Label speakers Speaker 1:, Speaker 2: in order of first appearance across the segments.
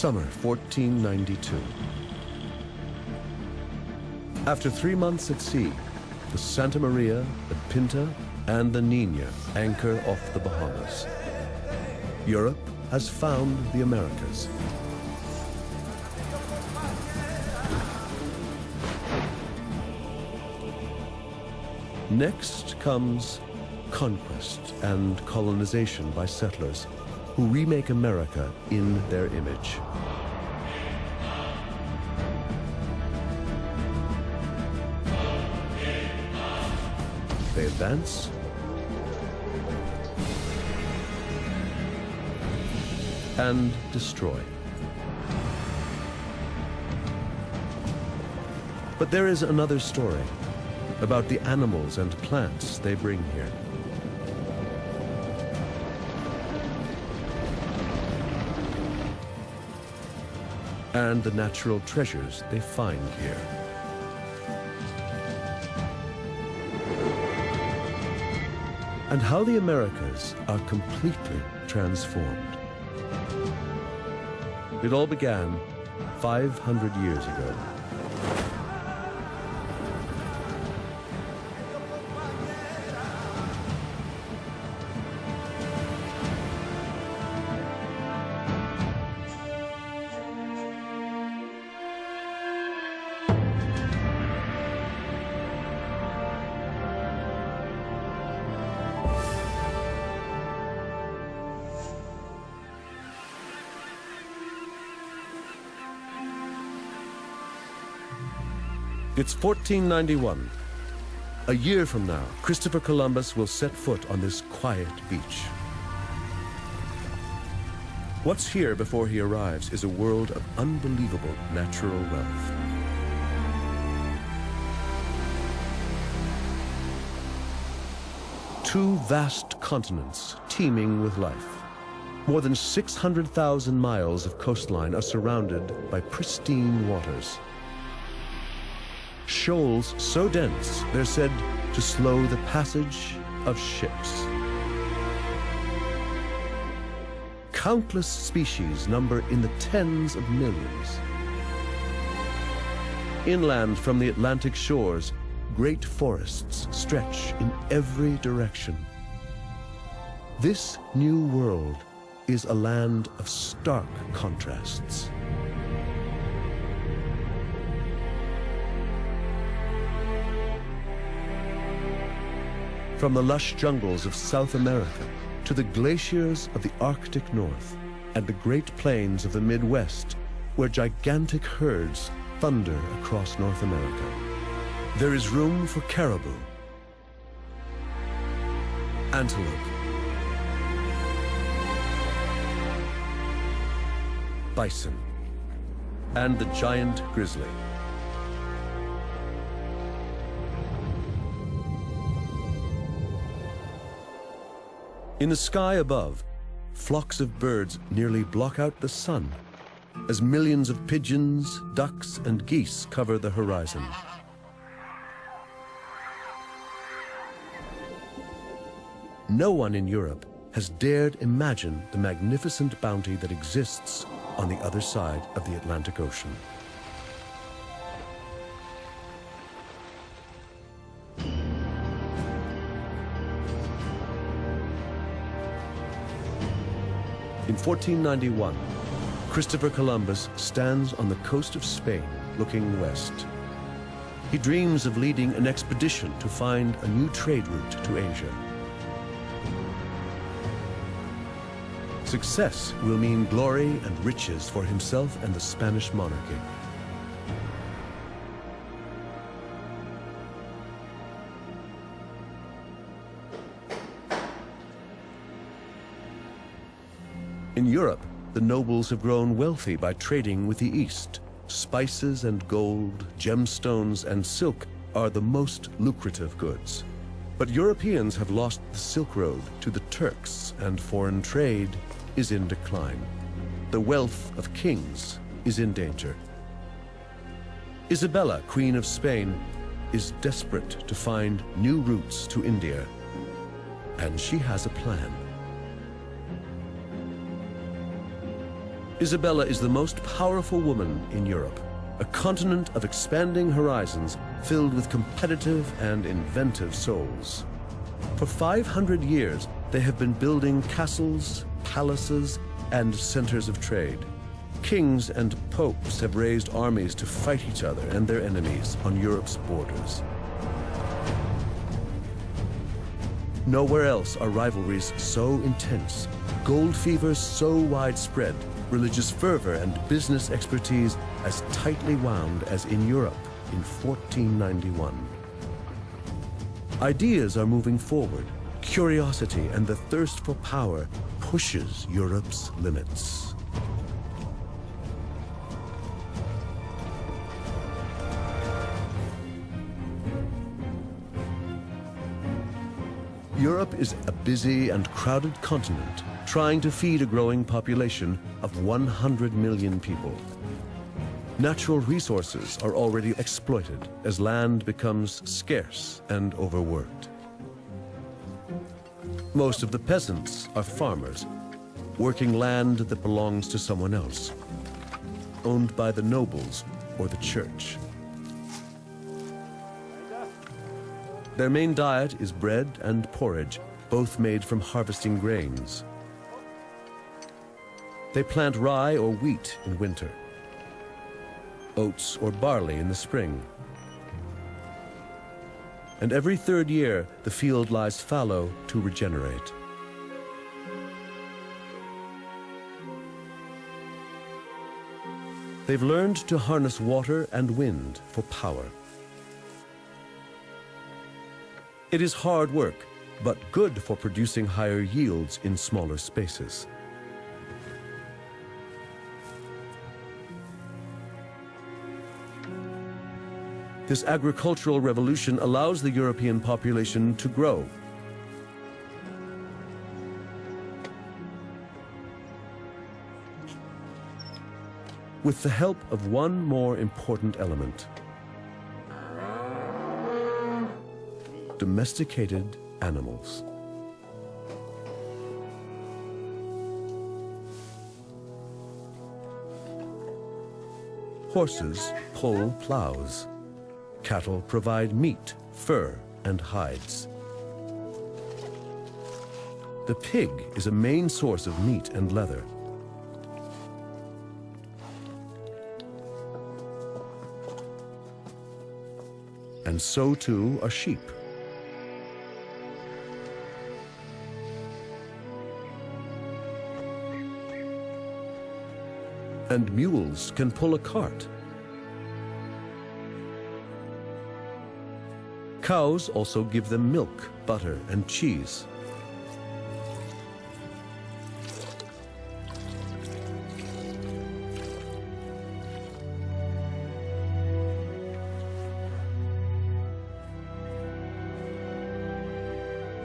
Speaker 1: Summer 1492. After 3 months at sea, the Santa Maria, the Pinta, and the Nina anchor off the Bahamas. Europe has found the Americas. Next comes conquest and colonization by settlers who remake America in their image. They advance and destroy. But there is another story about the animals and plants they bring here. And the natural treasures they find here. And how the Americas are completely transformed. It all began 500 years ago. It's 1491. A year from now, Christopher Columbus will set foot on this quiet beach. What's here before he arrives is a world of unbelievable natural wealth. Two vast continents teeming with life. More than 600,000 miles of coastline are surrounded by pristine waters. Shoals so dense, they're said to slow the passage of ships. Countless species number in the tens of millions. Inland from the Atlantic shores, great forests stretch in every direction. This new world is a land of stark contrasts. From the lush jungles of South America to the glaciers of the Arctic North and the Great Plains of the Midwest, where gigantic herds thunder across North America, there is room for caribou, antelope, bison, and the giant grizzly. In the sky above, flocks of birds nearly block out the sun as millions of pigeons, ducks, and geese cover the horizon. No one in Europe has dared imagine the magnificent bounty that exists on the other side of the Atlantic Ocean. In 1491, Christopher Columbus stands on the coast of Spain, looking west. He dreams of leading an expedition to find a new trade route to Asia. Success will mean glory and riches for himself and the Spanish monarchy. In Europe, the nobles have grown wealthy by trading with the East. Spices and gold, gemstones and silk are the most lucrative goods. But Europeans have lost the Silk Road to the Turks, and foreign trade is in decline. The wealth of kings is in danger. Isabella, Queen of Spain, is desperate to find new routes to India, and she has a plan. Isabella is the most powerful woman in Europe, a continent of expanding horizons filled with competitive and inventive souls. For 500 years, they have been building castles, palaces, and centers of trade. Kings and popes have raised armies to fight each other and their enemies on Europe's borders. Nowhere else are rivalries so intense, gold fevers so widespread, religious fervor and business expertise as tightly wound as in Europe in 1491. Ideas are moving forward. Curiosity and the thirst for power pushes Europe's limits. Europe is a busy and crowded continent trying to feed a growing population of 100 million people. Natural resources are already exploited as land becomes scarce and overworked. Most of the peasants are farmers, working land that belongs to someone else, owned by the nobles or the church. Their main diet is bread and porridge, both made from harvesting grains. They plant rye or wheat in winter, oats or barley in the spring. And every third year, the field lies fallow to regenerate. They've learned to harness water and wind for power. It is hard work, but good for producing higher yields in smaller spaces. This agricultural revolution allows the European population to grow. With the help of one more important element: domesticated animals. Horses pull plows. Cattle provide meat, fur, and hides. The pig is a main source of meat and leather. And so too are sheep. And mules can pull a cart. Cows also give them milk, butter, and cheese.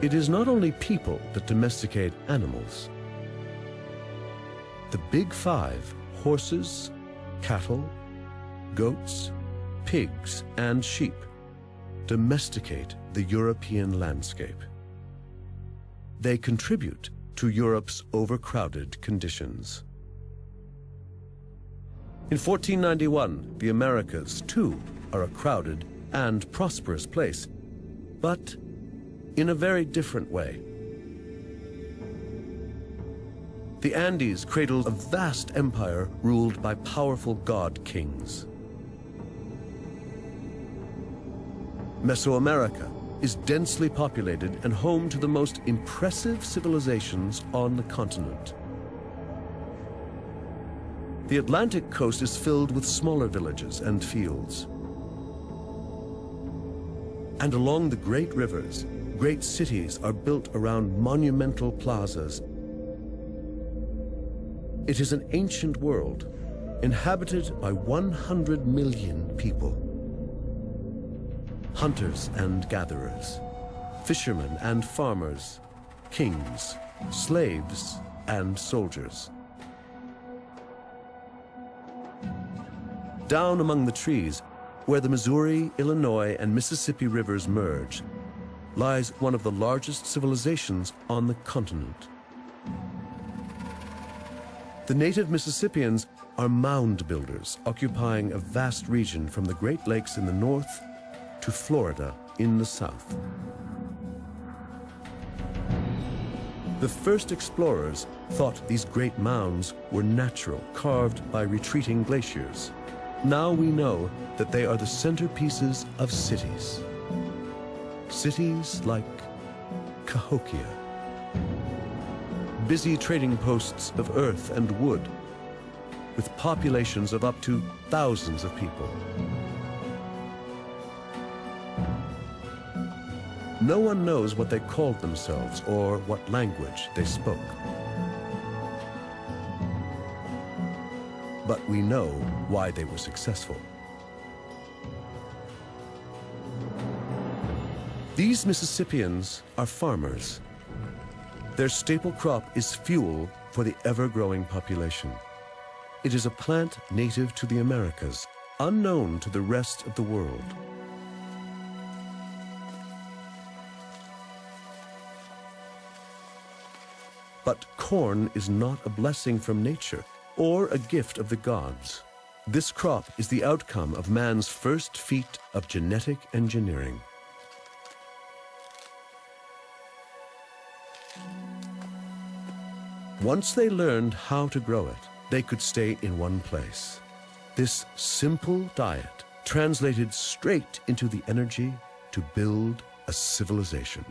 Speaker 1: It is not only people that domesticate animals. The Big Five, horses, cattle, goats, pigs, and sheep, domesticate the European landscape. They contribute to Europe's overcrowded conditions. In 1491, the Americas, too, are a crowded and prosperous place, but in a very different way. The Andes cradled a vast empire ruled by powerful god kings. Mesoamerica is densely populated and home to the most impressive civilizations on the continent. The Atlantic coast is filled with smaller villages and fields. And along the great rivers, great cities are built around monumental plazas. It is an ancient world, inhabited by 100 million people. Hunters and gatherers, fishermen and farmers, kings, slaves, and soldiers. Down among the trees, where the Missouri, Illinois, and Mississippi rivers merge, lies one of the largest civilizations on the continent. The native Mississippians are mound builders, occupying a vast region from the Great Lakes in the north to Florida in the south. The first explorers thought these great mounds were natural, carved by retreating glaciers. Now we know that they are the centerpieces of cities. Cities like Cahokia. Busy trading posts of earth and wood, with populations of up to thousands of people. No one knows what they called themselves or what language they spoke. But we know why they were successful. These Mississippians are farmers. Their staple crop is fuel for the ever-growing population. It is a plant native to the Americas, unknown to the rest of the world. But corn is not a blessing from nature or a gift of the gods. This crop is the outcome of man's first feat of genetic engineering. Once they learned how to grow it, they could stay in one place. This simple diet translated straight into the energy to build a civilization.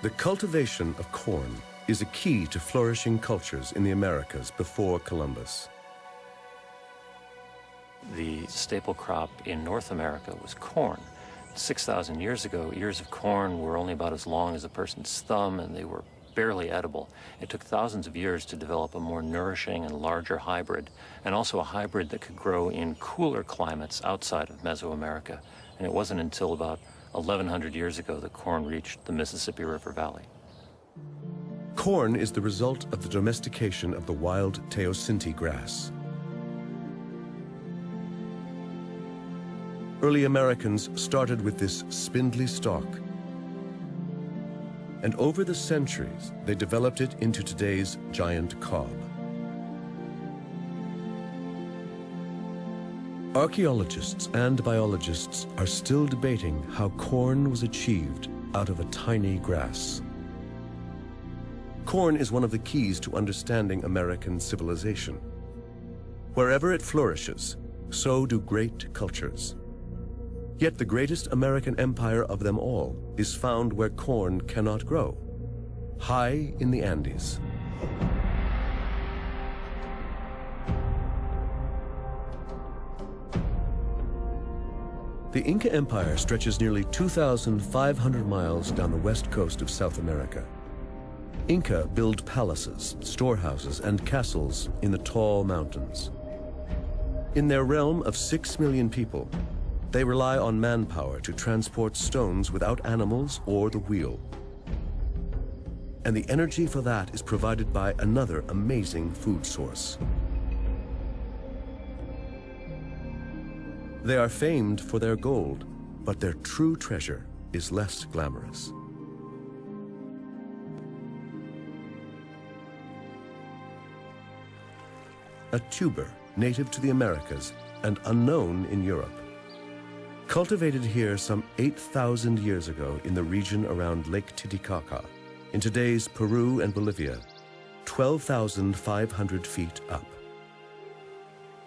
Speaker 1: The cultivation of corn is a key to flourishing cultures in the Americas before Columbus.
Speaker 2: The staple crop in North America was corn. 6,000 years ago, ears of corn were only about as long as a person's thumb, and they were barely edible. It took thousands of years to develop a more nourishing and larger hybrid, and also a hybrid that could grow in cooler climates outside of Mesoamerica. And it wasn't until about 1,100 years ago that corn reached the Mississippi River Valley.
Speaker 1: Corn is the result of the domestication of the wild teosinte grass. Early Americans started with this spindly stalk, and over the centuries, they developed it into today's giant cob. Archaeologists and biologists are still debating how corn was achieved out of a tiny grass. Corn is one of the keys to understanding American civilization. Wherever it flourishes, so do great cultures. Yet the greatest American empire of them all is found where corn cannot grow, high in the Andes. The Inca Empire stretches nearly 2,500 miles down the west coast of South America. Inca build palaces, storehouses, and castles in the tall mountains. In their realm of 6 million people, they rely on manpower to transport stones without animals or the wheel. And the energy for that is provided by another amazing food source. They are famed for their gold, but their true treasure is less glamorous. A tuber native to the Americas and unknown in Europe. Cultivated here some 8,000 years ago in the region around Lake Titicaca, in today's Peru and Bolivia, 12,500 feet up.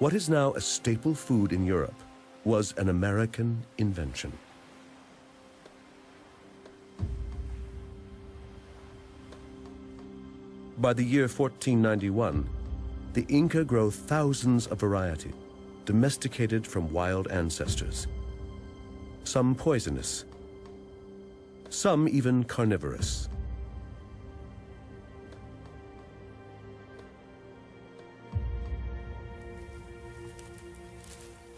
Speaker 1: What is now a staple food in Europe was an American invention. By the year 1491, the Inca grow thousands of varieties, domesticated from wild ancestors. Some poisonous, some even carnivorous.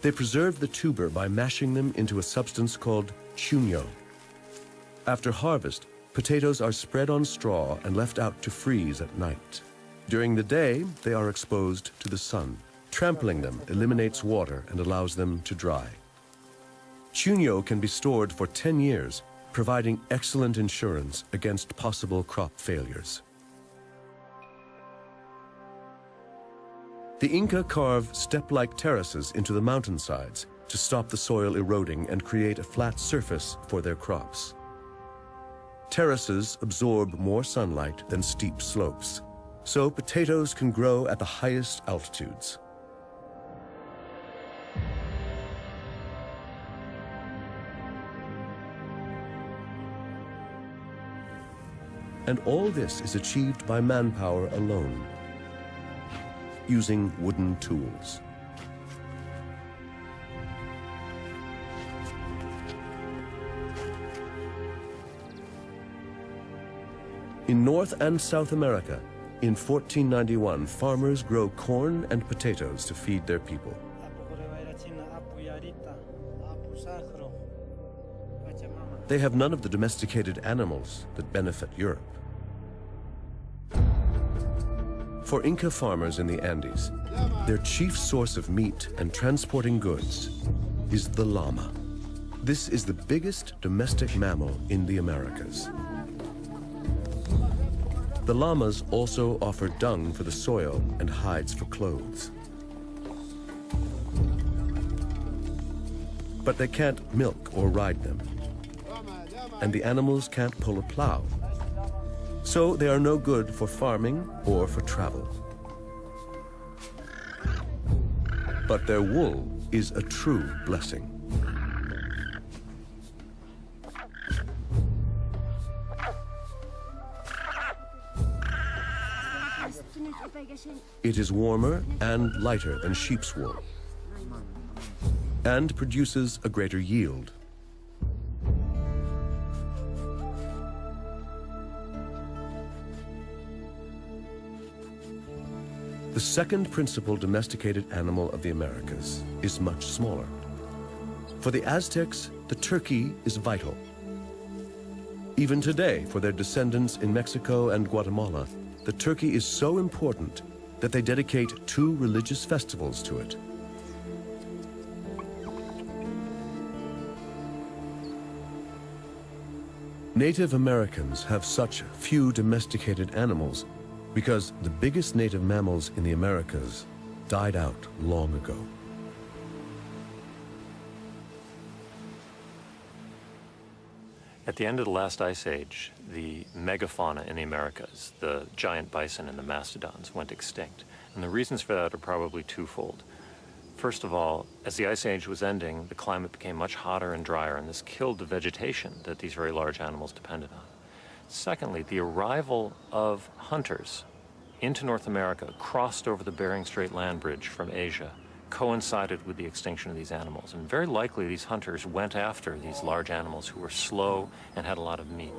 Speaker 1: They preserve the tuber by mashing them into a substance called chuño. After harvest, potatoes are spread on straw and left out to freeze at night. During the day, they are exposed to the sun. Trampling them eliminates water and allows them to dry. Chuño can be stored for 10 years providing excellent insurance against possible crop failures. The Inca carved step-like terraces into the mountainsides to stop the soil eroding and create a flat surface for their crops. Terraces absorb more sunlight than steep slopes, so potatoes can grow at the highest altitudes. And all this is achieved by manpower alone, using wooden tools. In North and South America, in 1491, farmers grow corn and potatoes to feed their people. They have none of the domesticated animals that benefit Europe. For Inca farmers in the Andes, their chief source of meat and transporting goods is the llama. This is the biggest domestic mammal in the Americas. The llamas also offer dung for the soil and hides for clothes. But they can't milk or ride them, and the animals can't pull a plow. So they are no good for farming or for travel. But their wool is a true blessing. It is warmer and lighter than sheep's wool, and produces a greater yield. The second principal domesticated animal of the Americas is much smaller. For the Aztecs, the turkey is vital. Even today, for their descendants in Mexico and Guatemala, the turkey is so important that they dedicate 2 religious festivals to it. Native Americans have such few domesticated animals because the biggest native mammals in the Americas died out long ago.
Speaker 2: At the end of the last ice age, the megafauna in the Americas, the giant bison and the mastodons, went extinct. And the reasons for that are probably twofold. First of all, as the ice age was ending, the climate became much hotter and drier, and this killed the vegetation that these very large animals depended on. Secondly, the arrival of hunters into North America, crossed over the Bering Strait land bridge from Asia, coincided with the extinction of these animals. And very likely these hunters went after these large animals who were slow and had a lot of meat.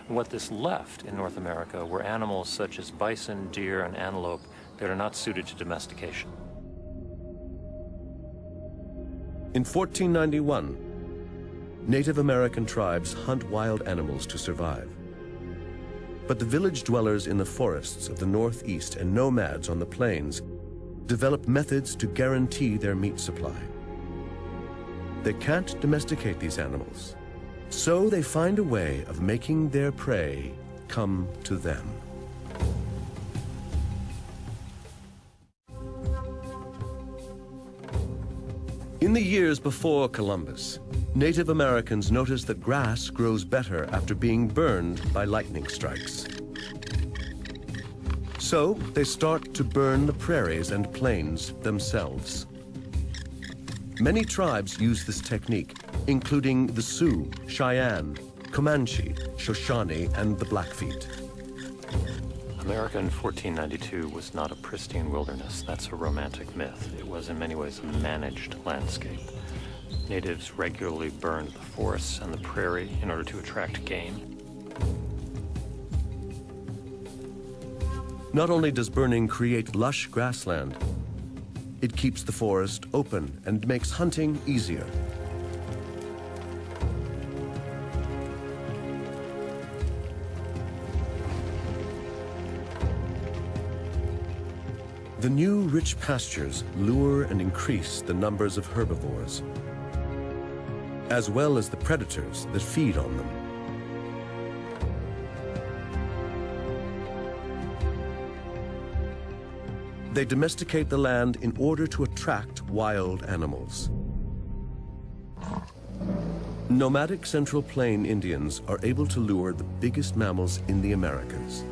Speaker 2: And what this left in North America were animals such as bison, deer, and antelope that are not suited to domestication.
Speaker 1: In 1491, Native American tribes hunt wild animals to survive. But the village dwellers in the forests of the Northeast and nomads on the plains develop methods to guarantee their meat supply. They can't domesticate these animals, so they find a way of making their prey come to them. In the years before Columbus, Native Americans noticed that grass grows better after being burned by lightning strikes. So they start to burn the prairies and plains themselves. Many tribes use this technique, including the Sioux, Cheyenne, Comanche, Shoshone, and the Blackfeet.
Speaker 2: America in 1492 was not a pristine wilderness. That's a romantic myth. It was in many ways a managed landscape. Natives regularly burned the forests and the prairie in order to attract game.
Speaker 1: Not only does burning create lush grassland, it keeps the forest open and makes hunting easier. The new rich pastures lure and increase the numbers of herbivores, as well as the predators that feed on them. They domesticate the land in order to attract wild animals. Nomadic Central Plain Indians are able to lure the biggest mammals in the Americas.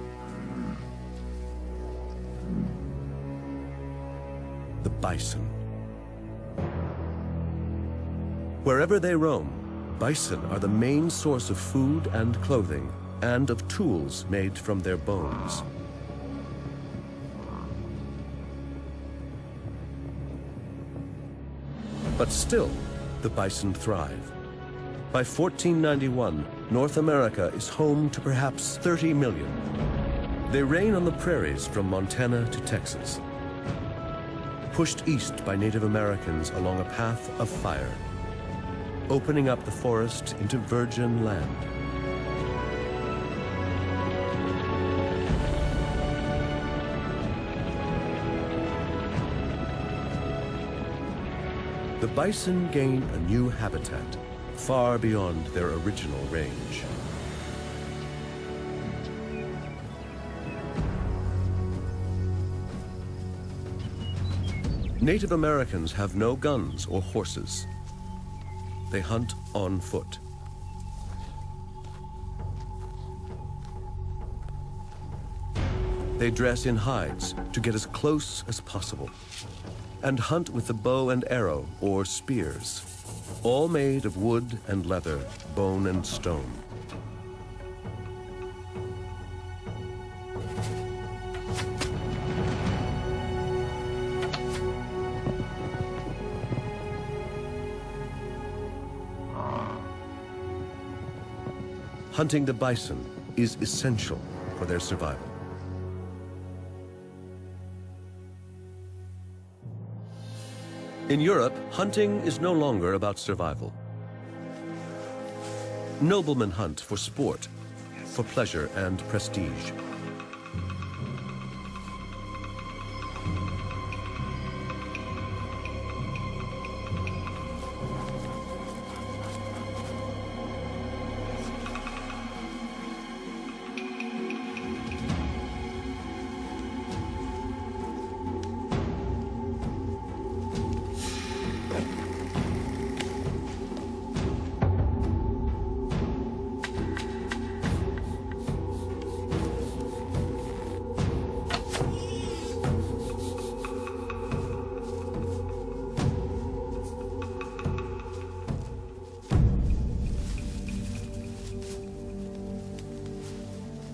Speaker 1: The bison. Wherever they roam, bison are the main source of food and clothing, and of tools made from their bones. But still, the bison thrive. By 1491, North America is home to perhaps 30 million. They reign on the prairies from Montana to Texas, pushed east by Native Americans along a path of fire, opening up the forest into virgin land. The bison gain a new habitat, far beyond their original range. Native Americans have no guns or horses. They hunt on foot. They dress in hides to get as close as possible, and hunt with the bow and arrow or spears, all made of wood and leather, bone and stone. Hunting the bison is essential for their survival. In Europe, hunting is no longer about survival. Noblemen hunt for sport, for pleasure and prestige.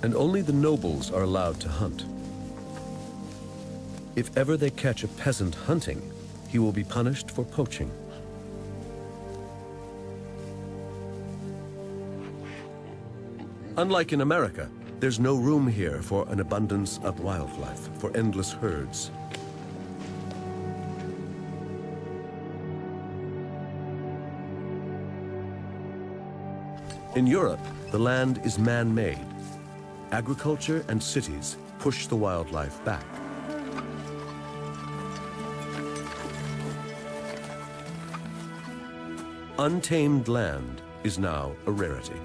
Speaker 1: And only the nobles are allowed to hunt. If ever they catch a peasant hunting, he will be punished for poaching. Unlike in America, there's no room here for an abundance of wildlife, for endless herds. In Europe, the land is man-made. Agriculture and cities push the wildlife back. Untamed land is now a rarity.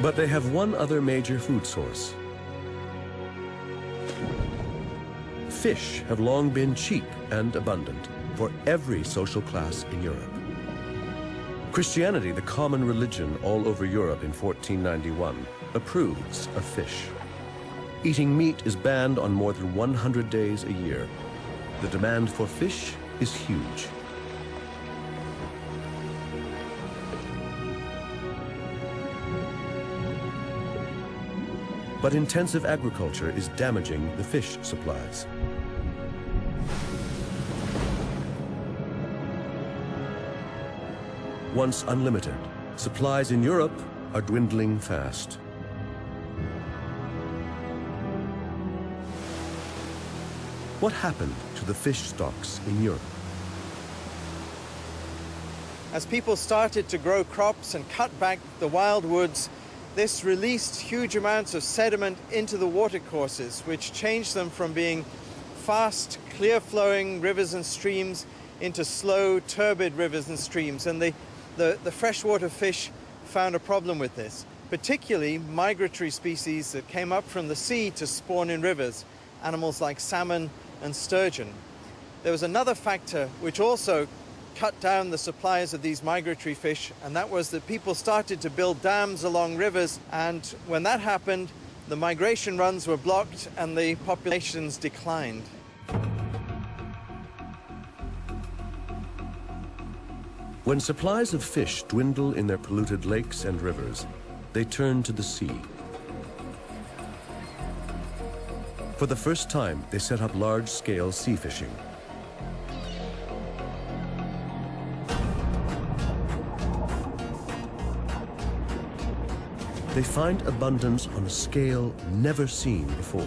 Speaker 1: But they have one other major food source. Fish have long been cheap and abundant for every social class in Europe. Christianity, the common religion all over Europe in 1491, approves of fish. Eating meat is banned on more than 100 days a year. The demand for fish is huge. But intensive agriculture is damaging the fish supplies. Once unlimited, supplies in Europe are dwindling fast. What happened to the fish stocks in Europe?
Speaker 3: As people started to grow crops and cut back the wild woods, this released huge amounts of sediment into the watercourses, which changed them from being fast, clear-flowing rivers and streams into slow, turbid rivers and streams. And the freshwater fish found a problem with this. particularly migratory species that came up from the sea to spawn in rivers, animals like salmon and sturgeon. There was another factor which also cut down the supplies of these migratory fish, and that was that people started to build dams along rivers, and when that happened, the migration runs were blocked and the populations declined.
Speaker 1: When supplies of fish dwindle in their polluted lakes and rivers, they turn to the sea. For the first time, they set up large-scale sea fishing. They find abundance on a scale never seen before.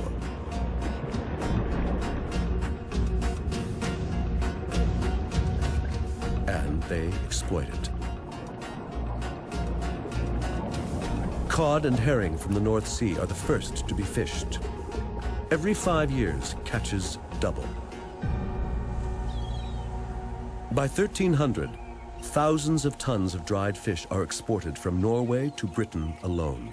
Speaker 1: And they exploit it. Cod and herring from the North Sea are the first to be fished. Every 5 years, catches double. By 1300, thousands of tons of dried fish are exported from Norway to Britain alone.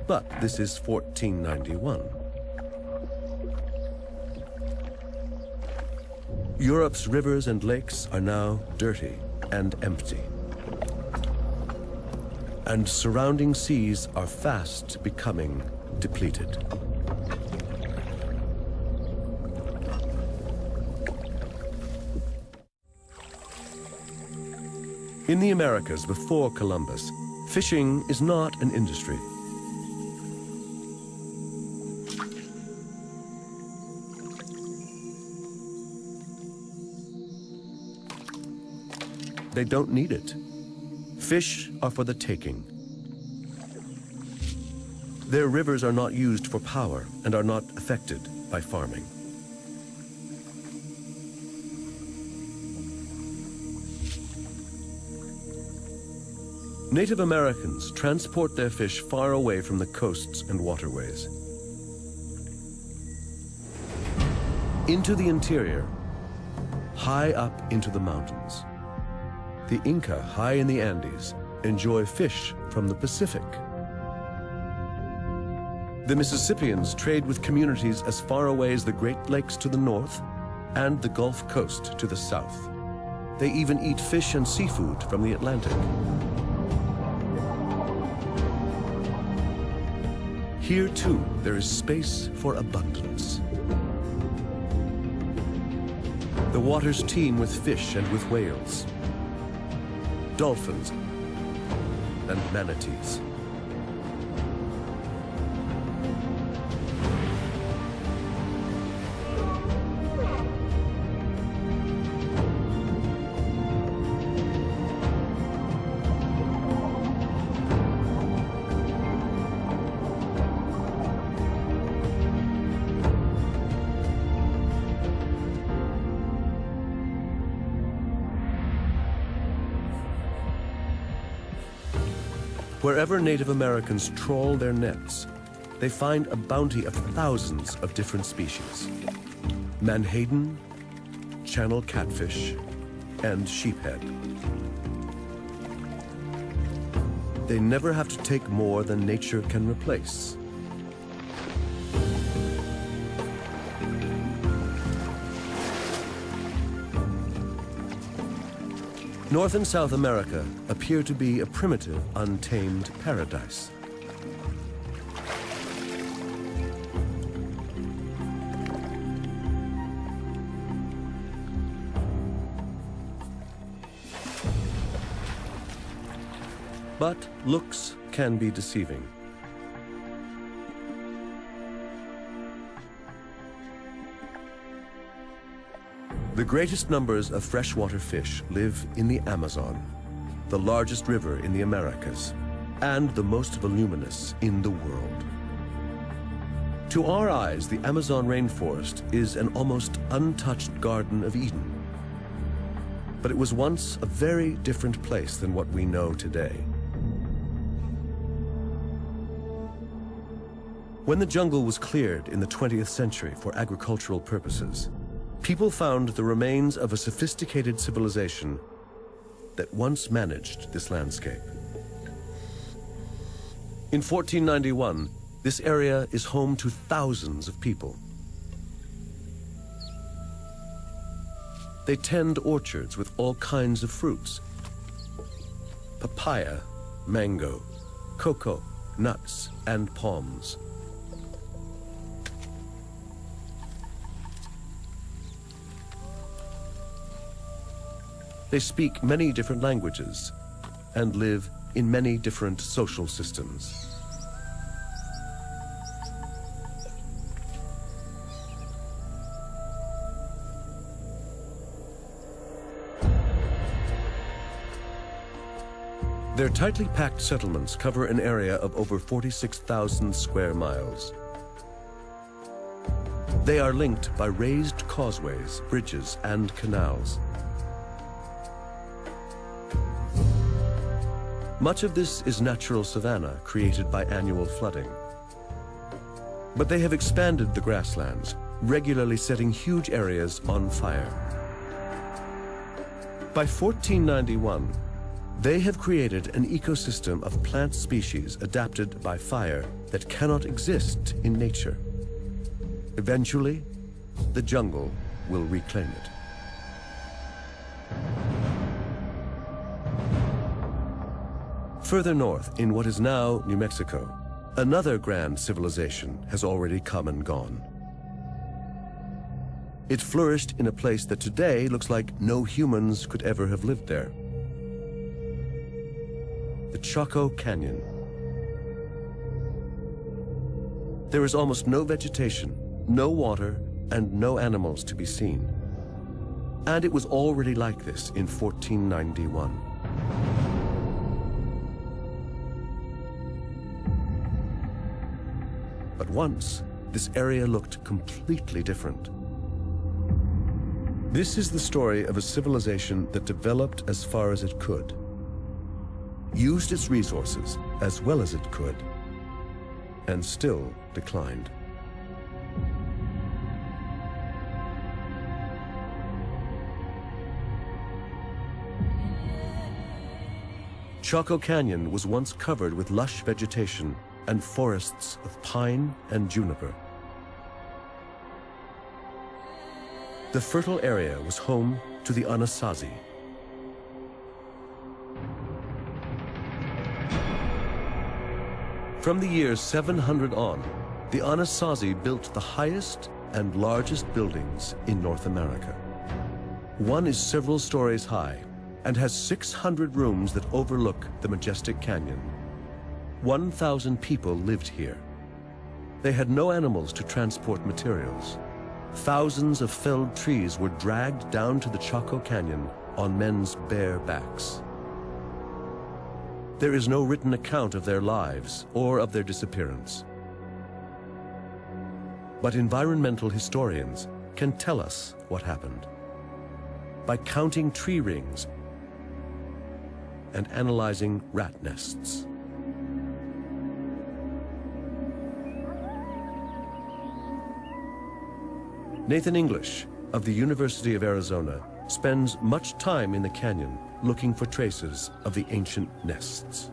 Speaker 1: But this is 1491. Europe's rivers and lakes are now dirty and empty. And surrounding seas are fast becoming depleted. In the Americas before Columbus, fishing is not an industry. They don't need it. Fish are for the taking. Their rivers are not used for power and are not affected by farming. Native Americans transport their fish far away from the coasts and waterways. Into the interior, high up into the mountains. The Inca, high in the Andes, enjoy fish from the Pacific. The Mississippians trade with communities as far away as the Great Lakes to the north and the Gulf Coast to the south. They even eat fish and seafood from the Atlantic. Here, too, there is space for abundance. The waters teem with fish and with whales, dolphins, and manatees. Wherever Native Americans trawl their nets, they find a bounty of thousands of different species. Menhaden, channel catfish, and sheephead. They never have to take more than nature can replace. North and South America appear to be a primitive, untamed paradise. But looks can be deceiving. The greatest numbers of freshwater fish live in the Amazon, the largest river in the Americas, and the most voluminous in the world. To our eyes, the Amazon rainforest is an almost untouched Garden of Eden. But it was once a very different place than what we know today. When the jungle was cleared in the 20th century for agricultural purposes, people found the remains of a sophisticated civilization that once managed this landscape. In 1491, this area is home to thousands of people. They tend orchards with all kinds of fruits: papaya, mango, cocoa, nuts, and palms. They speak many different languages and live in many different social systems. Their tightly packed settlements cover an area of over 46,000 square miles. They are linked by raised causeways, bridges, and canals. Much of this is natural savanna created by annual flooding. But they have expanded the grasslands, regularly setting huge areas on fire. By 1491, they have created an ecosystem of plant species adapted by fire that cannot exist in nature. Eventually, the jungle will reclaim it. Further north, in what is now New Mexico, another grand civilization has already come and gone. It flourished in a place that today looks like no humans could ever have lived there. The Chaco Canyon. There is almost no vegetation, no water, and no animals to be seen. And it was already like this in 1491. But once, this area looked completely different. This is the story of a civilization that developed as far as it could, used its resources as well as it could, and still declined. Chaco Canyon was once covered with lush vegetation and forests of pine and juniper. The fertile area was home to the Anasazi. From the year 700 on, the Anasazi built the highest and largest buildings in North America. One is several stories high and has 600 rooms that overlook the majestic canyon. 1,000 people lived here. They had no animals to transport materials. Thousands of felled trees were dragged down to the Chaco Canyon on men's bare backs. There is no written account of their lives or of their disappearance. But environmental historians can tell us what happened by counting tree rings and analyzing rat nests. Nathan English of the University of Arizona spends much time in the canyon looking for traces of the ancient nests.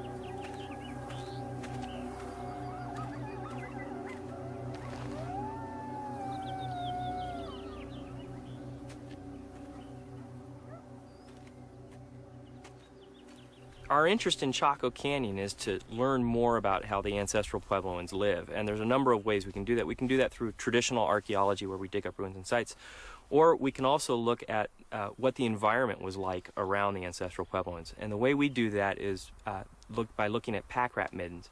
Speaker 4: Our interest in Chaco Canyon is to learn more about how the ancestral Puebloans live, and there's a number of ways we can do that. We can do that through traditional archaeology, where we dig up ruins and sites, or we can also look at what the environment was like around the ancestral Puebloans. And the way we do that is by looking at pack rat middens.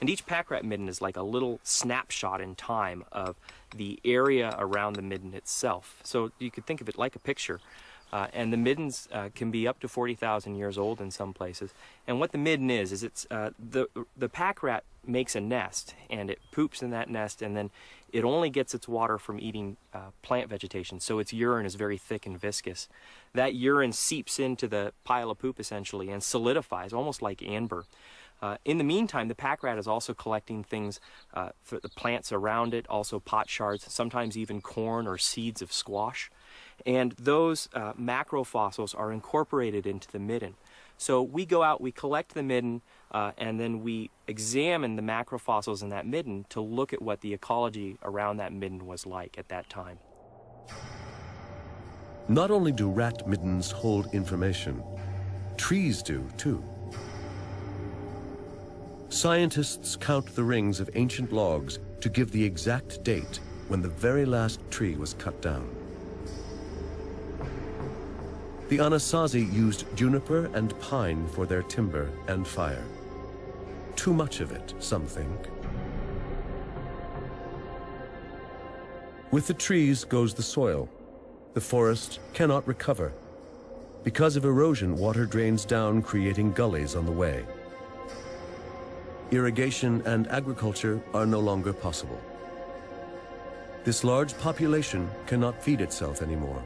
Speaker 4: And each pack rat midden is like a little snapshot in time of the area around the midden itself. So you could think of it like a picture. And the middens can be up to 40,000 years old in some places. And what the midden is it's the pack rat makes a nest, and it poops in that nest, and then it only gets its water from eating plant vegetation, so its urine is very thick and viscous. That urine seeps into the pile of poop, essentially, and solidifies, almost like amber. In the meantime, the pack rat is also collecting things for the plants around it, also pot shards, sometimes even corn or seeds of squash. And those macrofossils are incorporated into the midden. So we go out, we collect the midden, and then we examine the macrofossils in that midden to look at what the ecology around that midden was like at that time.
Speaker 1: Not only do rat middens hold information, trees do too. Scientists count the rings of ancient logs to give the exact date when the very last tree was cut down. The Anasazi used juniper and pine for their timber and fire. Too much of it, some think. With the trees goes the soil. The forest cannot recover. Because of erosion, water drains down, creating gullies on the way. Irrigation and agriculture are no longer possible. This large population cannot feed itself anymore.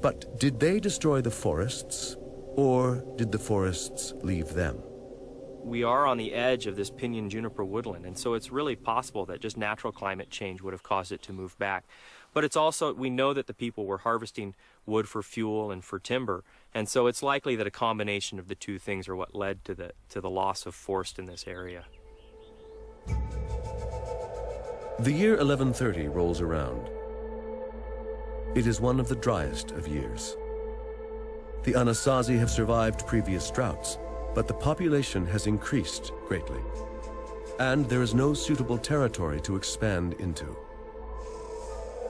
Speaker 1: But did they destroy the forests, or did the forests leave them?
Speaker 4: We are on the edge of this pinyon juniper woodland, and so it's really possible that just natural climate change would have caused it to move back. But it's also, we know that the people were harvesting wood for fuel and for timber, and so it's likely that a combination of the two things are what led to the loss of forest in this area.
Speaker 1: The year 1130 rolls around. It is one of the driest of years. The Anasazi have survived previous droughts, but the population has increased greatly, and there is no suitable territory to expand into.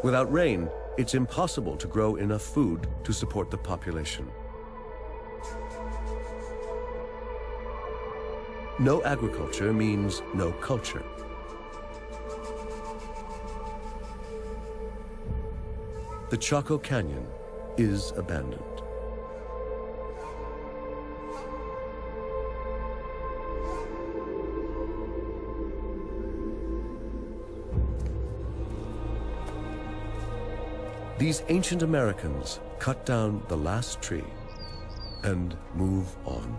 Speaker 1: Without rain, it's impossible to grow enough food to support the population. No agriculture means no culture. The Chaco Canyon is abandoned. These ancient Americans cut down the last tree and move on.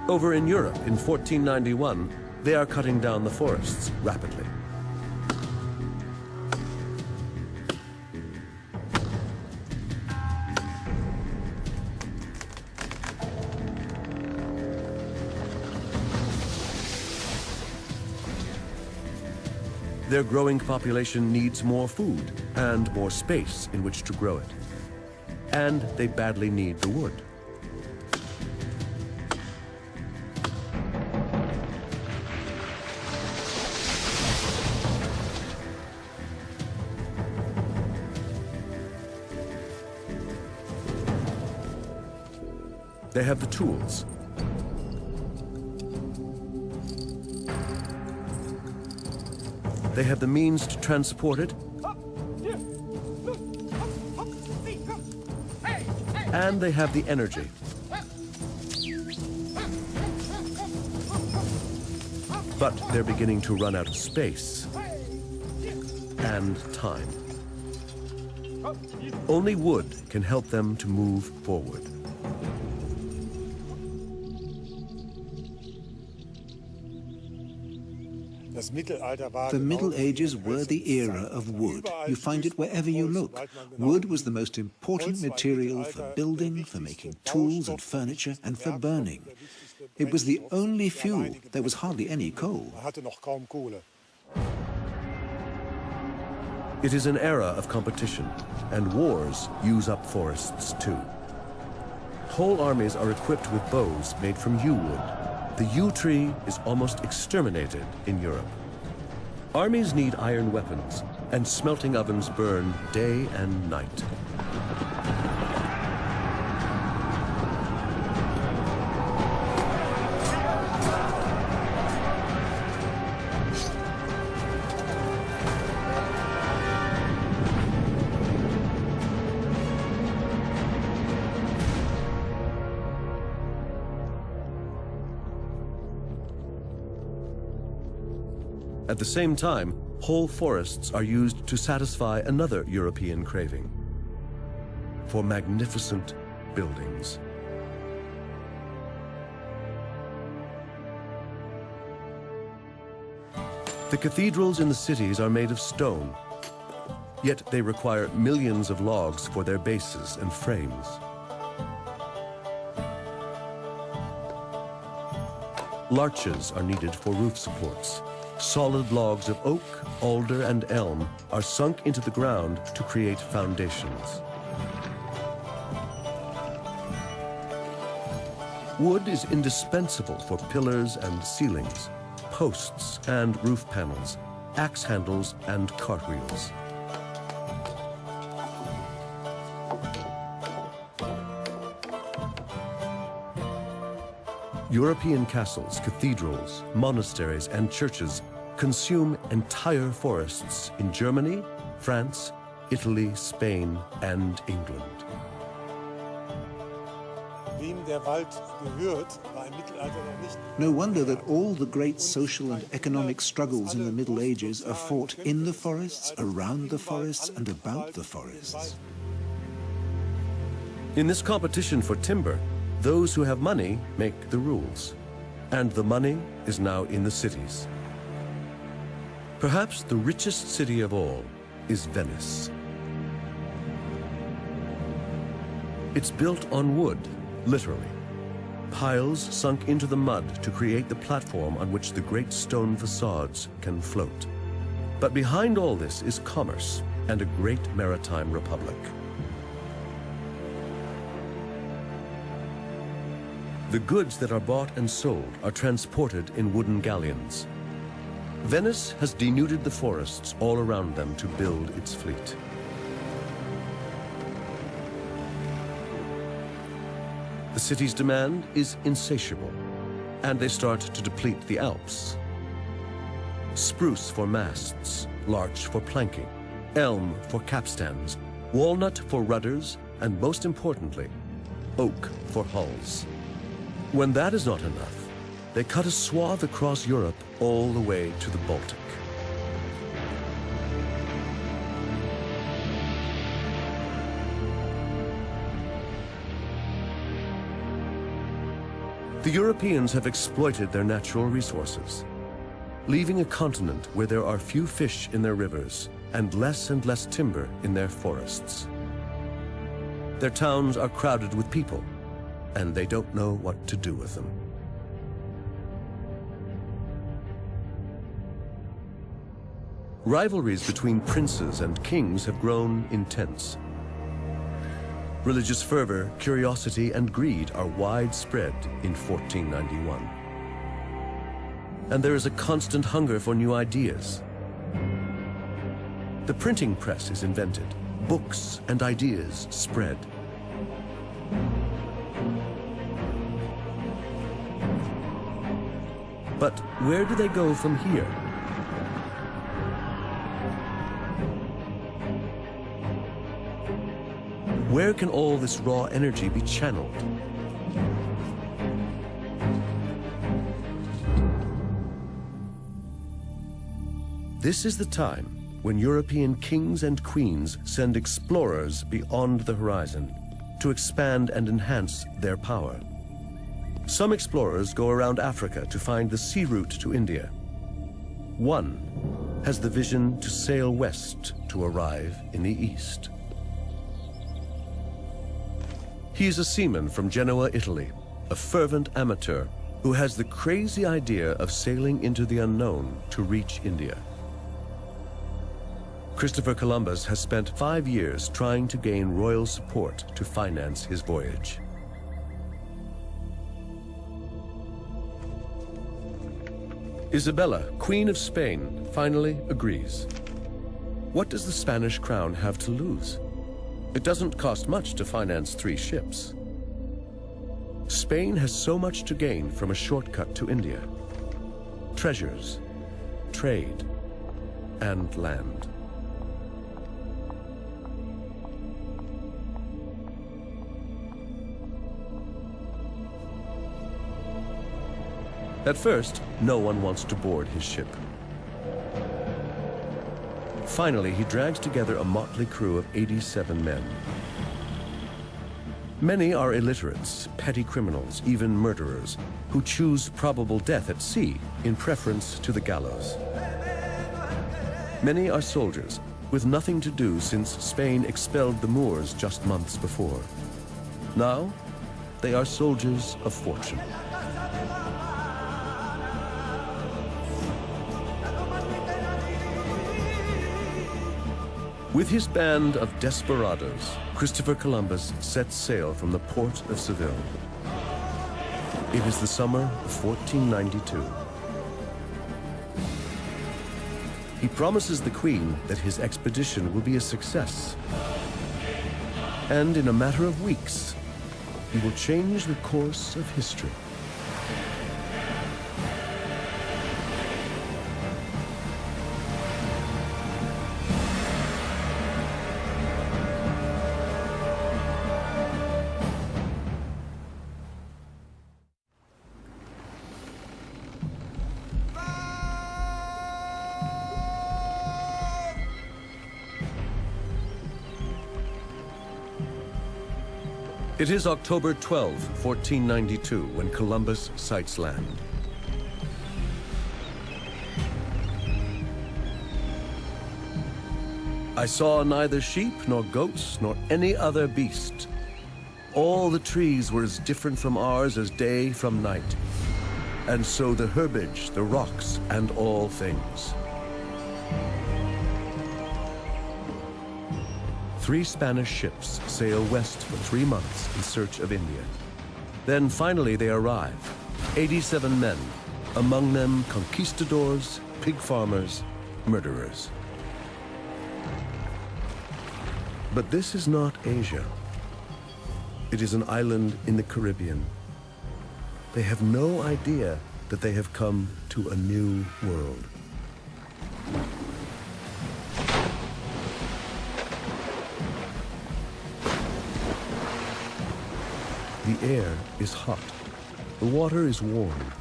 Speaker 1: Over in Europe in 1491, they are cutting down the forests rapidly. Their growing population needs more food and more space in which to grow it. And they badly need the wood. They have the tools. They have the means to transport it. And they have the energy. But they're beginning to run out of space and time. Only wood can help them to move forward.
Speaker 5: The Middle Ages were the era of wood. You find it wherever you look. Wood was the most important material for building, for making tools and furniture, and for burning. It was the only fuel. There was hardly any coal.
Speaker 1: It is an era of competition, and wars use up forests too. Whole armies are equipped with bows made from yew wood. The yew tree is almost exterminated in Europe. Armies need iron weapons, and smelting ovens burn day and night. At the same time, whole forests are used to satisfy another European craving: for magnificent buildings. The cathedrals in the cities are made of stone, yet they require millions of logs for their bases and frames. Larches are needed for roof supports. Solid logs of oak, alder, and elm are sunk into the ground to create foundations. Wood is indispensable for pillars and ceilings, posts and roof panels, axe handles and cartwheels. European castles, cathedrals, monasteries, and churches consume entire forests in Germany, France, Italy, Spain, and England.
Speaker 5: No wonder that all the great social and economic struggles in the Middle Ages are fought in the forests, around the forests, and about the forests.
Speaker 1: In this competition for timber, those who have money make the rules, and the money is now in the cities. Perhaps the richest city of all is Venice. It's built on wood, literally. Piles sunk into the mud to create the platform on which the great stone facades can float. But behind all this is commerce and a great maritime republic. The goods that are bought and sold are transported in wooden galleons. Venice has denuded the forests all around them to build its fleet. The city's demand is insatiable, and they start to deplete the Alps. Spruce for masts, larch for planking, elm for capstans, walnut for rudders, and most importantly, oak for hulls. When that is not enough, they cut a swath across Europe all the way to the Baltic. The Europeans have exploited their natural resources, leaving a continent where there are few fish in their rivers and less timber in their forests. Their towns are crowded with people, and they don't know what to do with them. Rivalries between princes and kings have grown intense. Religious fervor, curiosity, and greed are widespread in 1491. And there is a constant hunger for new ideas. The printing press is invented. Books and ideas spread. But where do they go from here? Where can all this raw energy be channeled? This is the time when European kings and queens send explorers beyond the horizon to expand and enhance their power. Some explorers go around Africa to find the sea route to India. One has the vision to sail west to arrive in the east. He is a seaman from Genoa, Italy, a fervent amateur who has the crazy idea of sailing into the unknown to reach India. Christopher Columbus has spent 5 years trying to gain royal support to finance his voyage. Isabella, Queen of Spain, finally agrees. What does the Spanish crown have to lose? It doesn't cost much to finance 3 ships. Spain has so much to gain from a shortcut to India: treasures, trade, and land. At first, no one wants to board his ship. Finally, he drags together a motley crew of 87 men. Many are illiterates, petty criminals, even murderers, who choose probable death at sea in preference to the gallows. Many are soldiers, with nothing to do since Spain expelled the Moors just months before. Now, they are soldiers of fortune. With his band of desperados, Christopher Columbus sets sail from the port of Seville. It is the summer of 1492. He promises the Queen that his expedition will be a success. And in a matter of weeks, he will change the course of history. It is October 12, 1492, when Columbus sights land. I saw neither sheep nor goats nor any other beast. All the trees were as different from ours as day from night, and so the herbage, the rocks, and all things. 3 Spanish ships sail west for 3 months in search of India. Then finally they arrive, 87 men, among them conquistadors, pig farmers, murderers. But this is not Asia. It is an island in the Caribbean. They have no idea that they have come to a new world. The air is hot. The water is warm.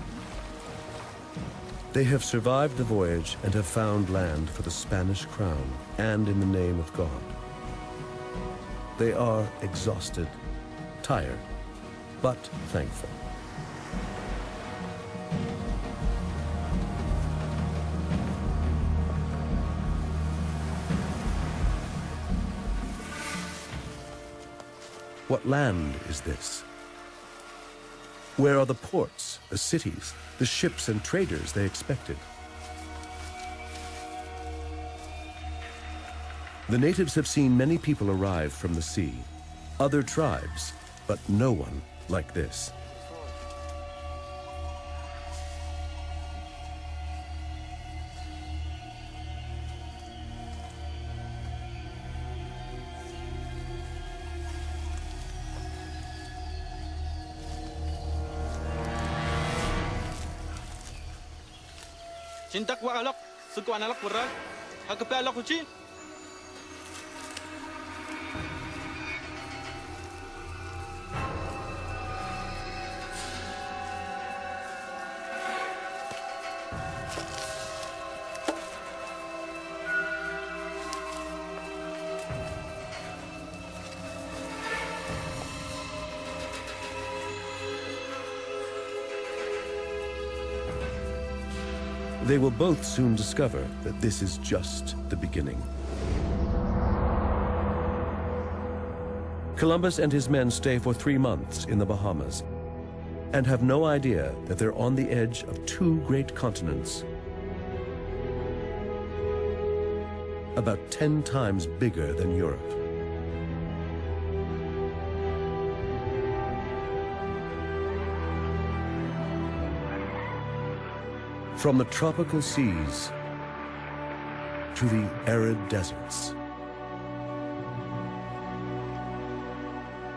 Speaker 1: They have survived the voyage and have found land for the Spanish crown and in the name of God. They are exhausted, tired, but thankful. What land is this? Where are the ports, the cities, the ships and traders they expected? The natives have seen many people arrive from the sea, other tribes, but no one like this.
Speaker 6: Cintak wa alok, suku analok berat, hakepe alok uci.
Speaker 1: They will both soon discover that this is just the beginning. Columbus and his men stay for 3 months in the Bahamas and have no idea that they're on the edge of 2 great continents, about 10 times bigger than Europe. From the tropical seas to the arid deserts,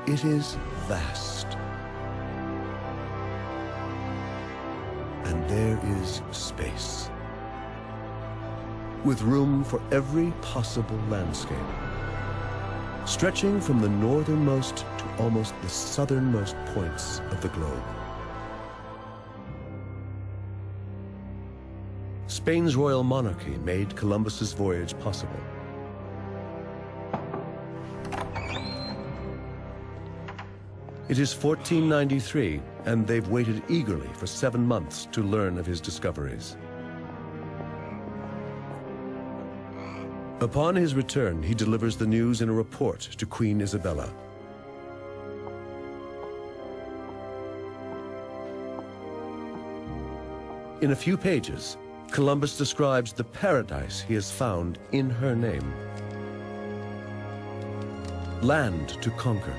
Speaker 1: it is vast. And there is space, with room for every possible landscape, stretching from the northernmost to almost the southernmost points of the globe. Spain's royal monarchy made Columbus's voyage possible. It is 1493, and they've waited eagerly for 7 months to learn of his discoveries. Upon his return, he delivers the news in a report to Queen Isabella. In a few pages, Columbus describes the paradise he has found in her name. Land to conquer,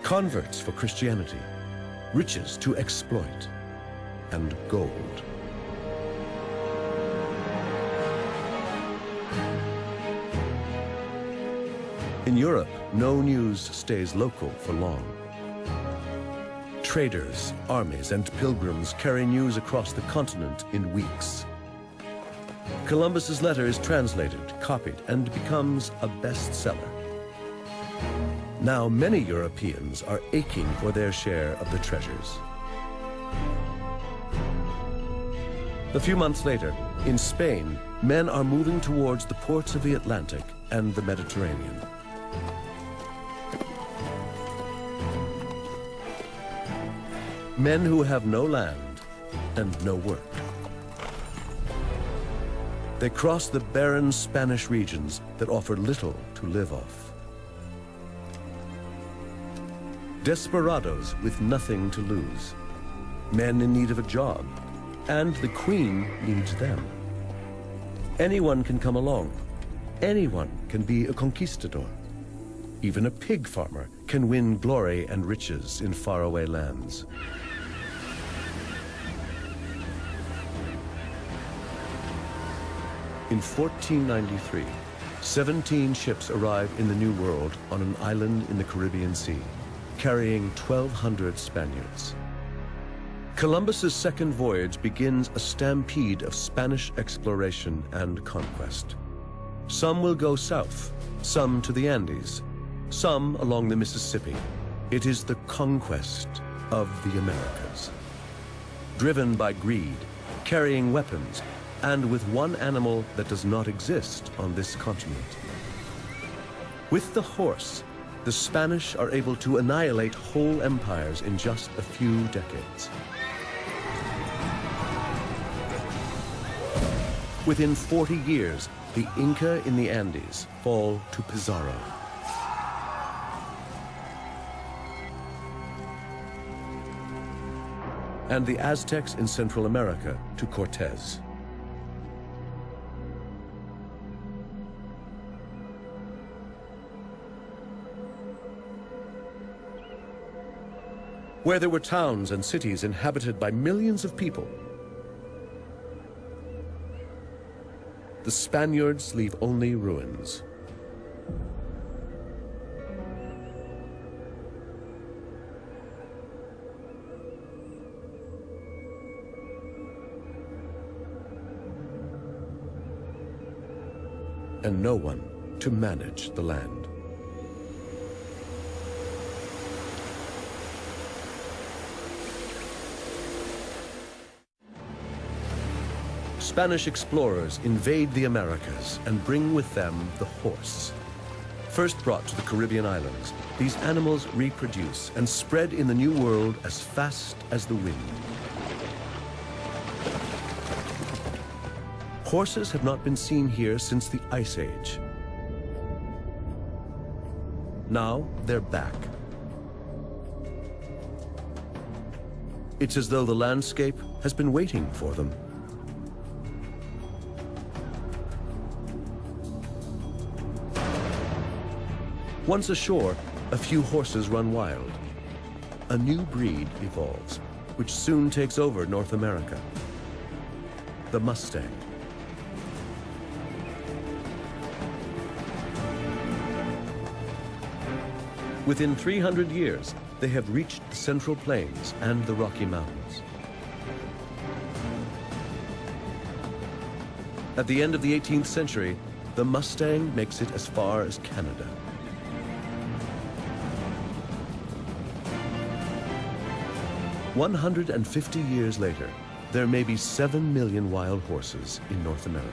Speaker 1: converts for Christianity, riches to exploit, and gold. In Europe, no news stays local for long. Traders, armies, and pilgrims carry news across the continent in weeks. Columbus's letter is translated, copied, and becomes a bestseller. Now many Europeans are aching for their share of the treasures. A few months later, in Spain, men are moving towards the ports of the Atlantic and the Mediterranean. Men who have no land and no work. They cross the barren Spanish regions that offer little to live off. Desperados with nothing to lose. Men in need of a job, and the Queen needs them. Anyone can come along. Anyone can be a conquistador. Even a pig farmer can win glory and riches in faraway lands. In 1493, 17 ships arrive in the New World on an island in the Caribbean Sea, carrying 1,200 Spaniards. Columbus's second voyage begins a stampede of Spanish exploration and conquest. Some will go south, some to the Andes, some along the Mississippi. It is the conquest of the Americas. Driven by greed, carrying weapons, and with one animal that does not exist on this continent. With the horse, the Spanish are able to annihilate whole empires in just a few decades. Within 40 years, the Inca in the Andes fall to Pizarro. And the Aztecs in Central America to Cortez. Where there were towns and cities inhabited by millions of people, the Spaniards leave only ruins. And no one to manage the land. Spanish explorers invade the Americas and bring with them the horse. First brought to the Caribbean islands, these animals reproduce and spread in the New World as fast as the wind. Horses have not been seen here since the Ice Age. Now they're back. It's as though the landscape has been waiting for them. Once ashore, a few horses run wild. A new breed evolves, which soon takes over North America. The Mustang. Within 300 years, they have reached the Central Plains and the Rocky Mountains. At the end of the 18th century, the Mustang makes it as far as Canada. "150 years later, there may be 7 million wild horses in North America.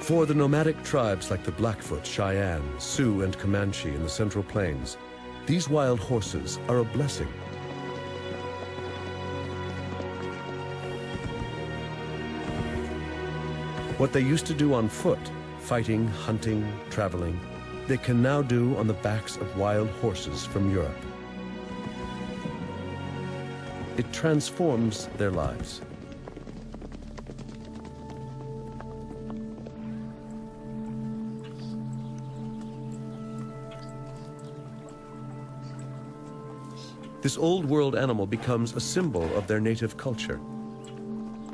Speaker 1: For the nomadic tribes like the Blackfoot, Cheyenne, Sioux, and Comanche in the Central Plains, these wild horses are a blessing. What they used to do on foot, fighting, hunting, traveling, they can now do on the backs of wild horses from Europe. It transforms their lives. This old world animal becomes a symbol of their native culture.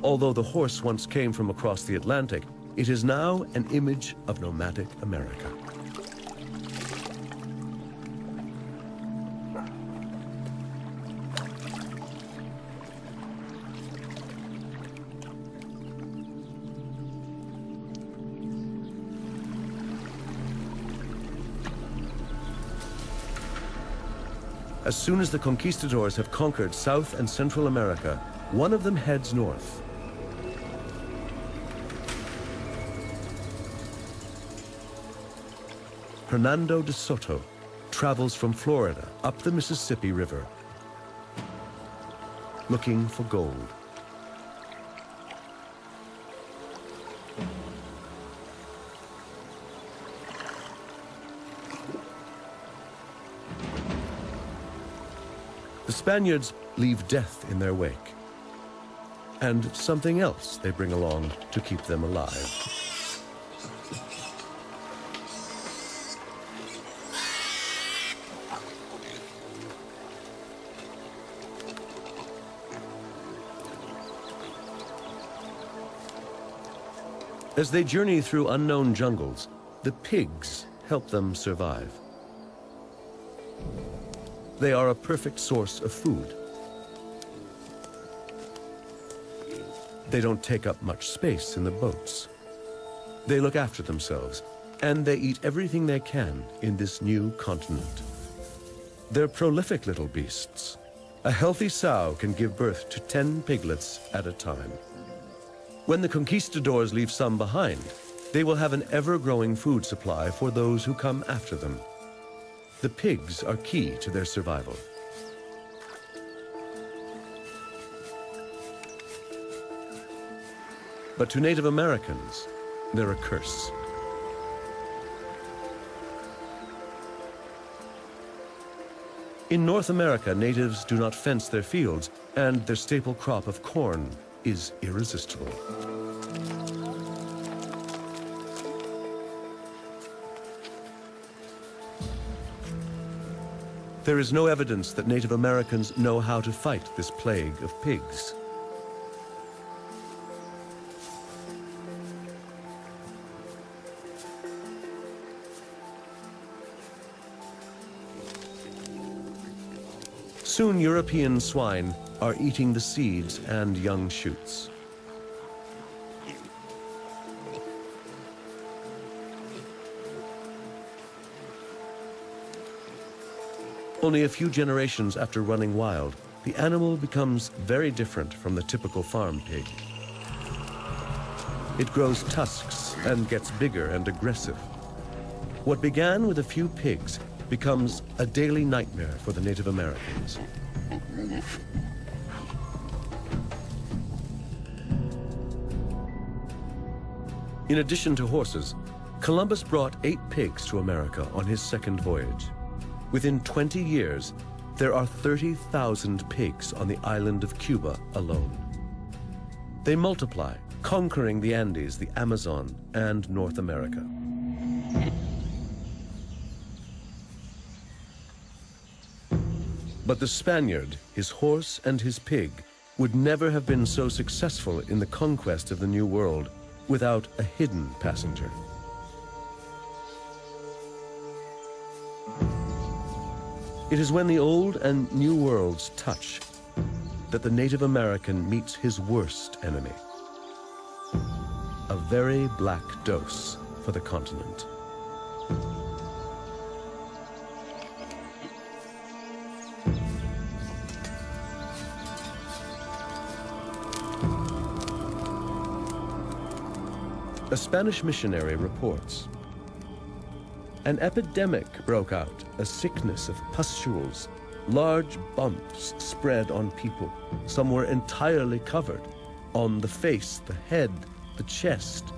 Speaker 1: Although the horse once came from across the Atlantic, it is now an image of nomadic America. As soon as the conquistadors have conquered South and Central America, one of them heads north. Hernando de Soto travels from Florida up the Mississippi River, looking for gold. The Spaniards leave death in their wake, and something else they bring along to keep them alive. As they journey through unknown jungles, the pigs help them survive. They are a perfect source of food. They don't take up much space in the boats. They look after themselves, and they eat everything they can in this new continent. They're prolific little beasts. A healthy sow can give birth to 10 piglets at a time. When the conquistadors leave some behind, they will have an ever-growing food supply for those who come after them. The pigs are key to their survival. But to Native Americans, they're a curse. In North America, natives do not fence their fields, and their staple crop of corn is irresistible. There is no evidence that Native Americans know how to fight this plague of pigs. Soon European swine are eating the seeds and young shoots. Only a few generations after running wild, the animal becomes very different from the typical farm pig. It grows tusks and gets bigger and aggressive. What began with a few pigs becomes a daily nightmare for the Native Americans. In addition to horses, Columbus brought 8 pigs to America on his second voyage. Within 20 years, there are 30,000 pigs on the island of Cuba alone. They multiply, conquering the Andes, the Amazon, and North America. But the Spaniard, his horse, and his pig would never have been so successful in the conquest of the New World without a hidden passenger. It is when the old and new worlds touch that the Native American meets his worst enemy. A very black dose for the continent. A Spanish missionary reports, an epidemic broke out, a sickness of pustules. Large bumps spread on people. Some were entirely covered, on the face, the head, the chest.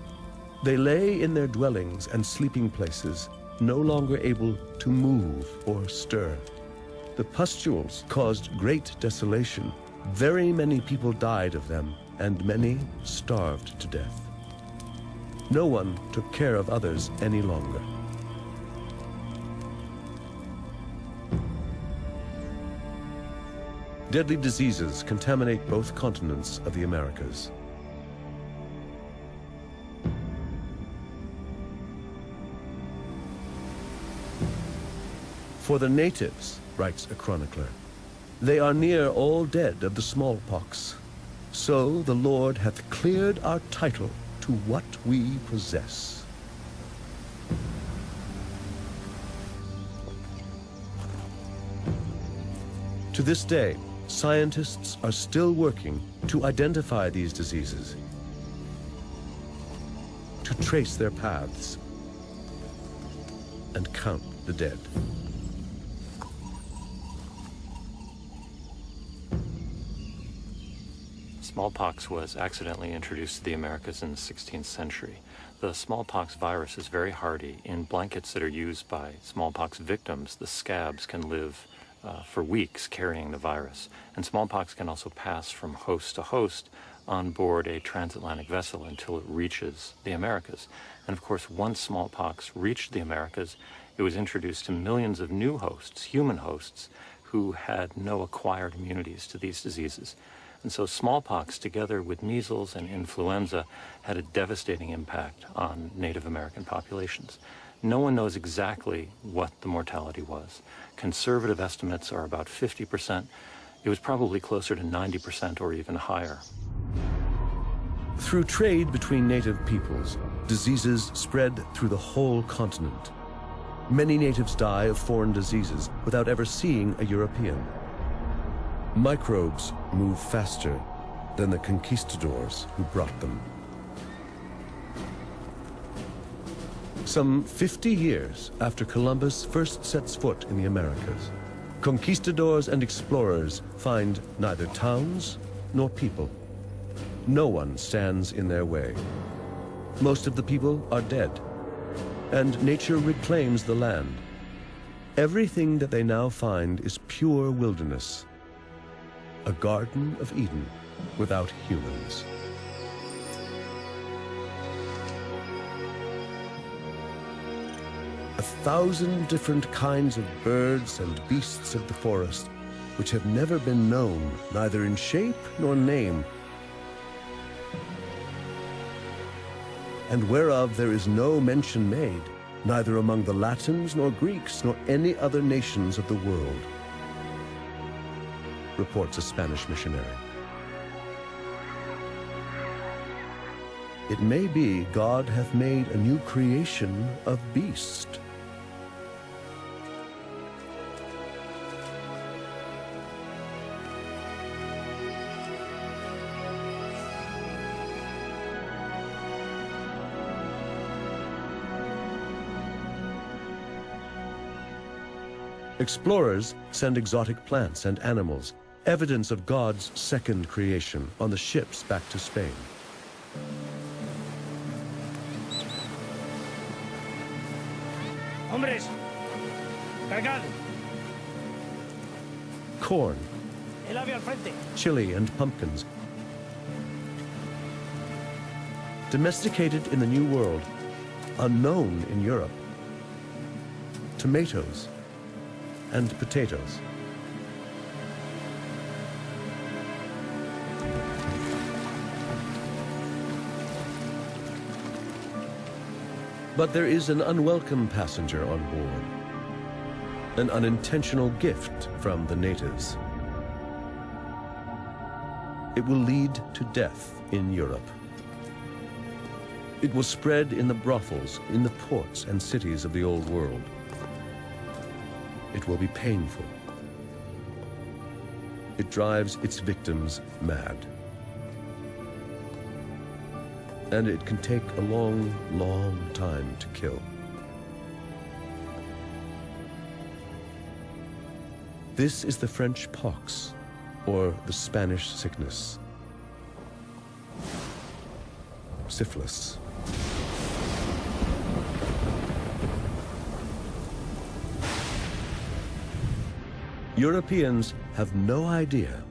Speaker 1: They lay in their dwellings and sleeping places, no longer able to move or stir. The pustules caused great desolation. Very many people died of them, and many starved to death. No one took care of others any longer. Deadly diseases contaminate both continents of the Americas. For the natives, writes a chronicler, they are near all dead of the smallpox. So the Lord hath cleared our title to what we possess. To this day, scientists are still working to identify these diseases, to trace their paths, and count the dead.
Speaker 2: Smallpox was accidentally introduced to the Americas in the 16th century. The smallpox virus is very hardy. In blankets that are used by smallpox victims, the scabs can live for weeks carrying the virus. And smallpox can also pass from host to host on board a transatlantic vessel until it reaches the Americas. And of course, once smallpox reached the Americas, it was introduced to millions of new hosts, human hosts, who had no acquired immunities to these diseases. And so smallpox, together with measles and influenza, had a devastating impact on Native American populations. No one knows exactly what the mortality was. Conservative estimates are about 50%. It was probably closer to 90% or even higher.
Speaker 1: Through trade between native peoples, diseases spread through the whole continent. Many natives die of foreign diseases without ever seeing a European. Microbes move faster than the conquistadors who brought them. Some 50 years after Columbus first sets foot in the Americas, conquistadors and explorers find neither towns nor people. No one stands in their way. Most of the people are dead, and nature reclaims the land. Everything that they now find is pure wilderness, a Garden of Eden without humans. A 1,000 different kinds of birds and beasts of the forest, which have never been known, neither in shape nor name, and whereof there is no mention made, neither among the Latins nor Greeks nor any other nations of the world, reports a Spanish missionary. It may be God hath made a new creation of beast. Explorers send exotic plants and animals, evidence of God's second creation, on the ships back to Spain.
Speaker 7: Hombres, cargad.
Speaker 1: Corn,
Speaker 7: El ave al frente.
Speaker 1: chili, and pumpkins. Domesticated in the New World, unknown in Europe. Tomatoes and potatoes. But there is an unwelcome passenger on board. an unintentional gift from the natives. It will lead to death in Europe. It will spread in the brothels, in the ports and cities of the Old World. It will be painful. It drives its victims mad. And it can take a long, long time to kill. This is the French pox, or the Spanish sickness. Syphilis. Europeans have no idea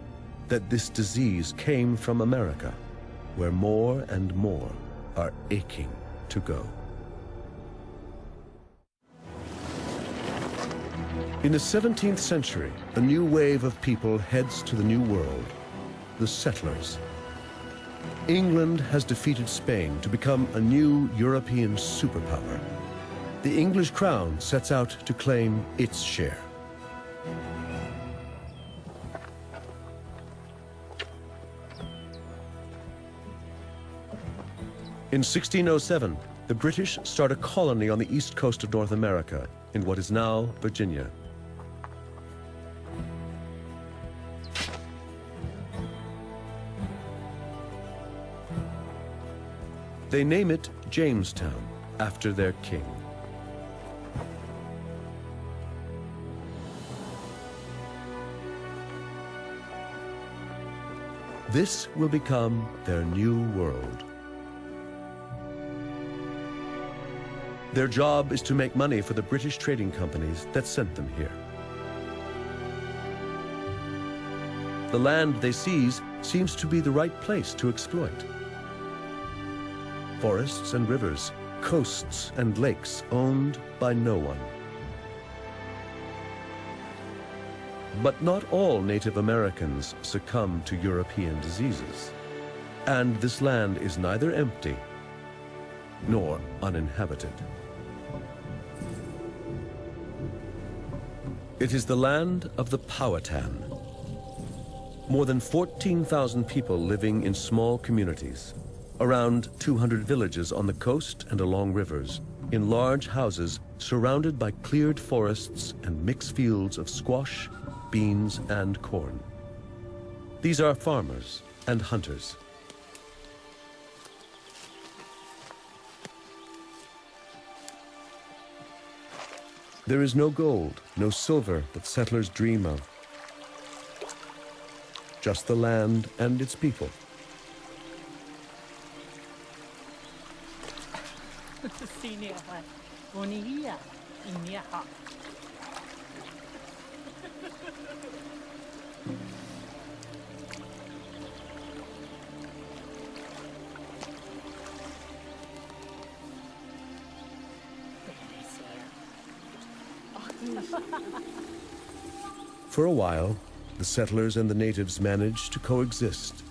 Speaker 1: that this disease came from America, where more and more are aching to go. In the 17th century, a new wave of people heads to the New World, the settlers. England has defeated Spain to become a new European superpower. The English crown sets out to claim its share. In 1607, the British start a colony on the east coast of North America, in what is now Virginia. They name it Jamestown, after their king. This will become their new world. Their job is to make money for the British trading companies that sent them here. The land they seize seems to be the right place to exploit. Forests and rivers, coasts and lakes owned by no one. But not all Native Americans succumb to European diseases. And this land is neither empty nor uninhabited. It is the land of the Powhatan. More than 14,000 people living in small communities, around 200 villages on the coast and along rivers, in large houses surrounded by cleared forests and mixed fields of squash, beans, and corn. These are farmers and hunters. There is no gold, no silver that settlers dream of. Just the land and its people. For a while, the settlers and the natives managed to coexist.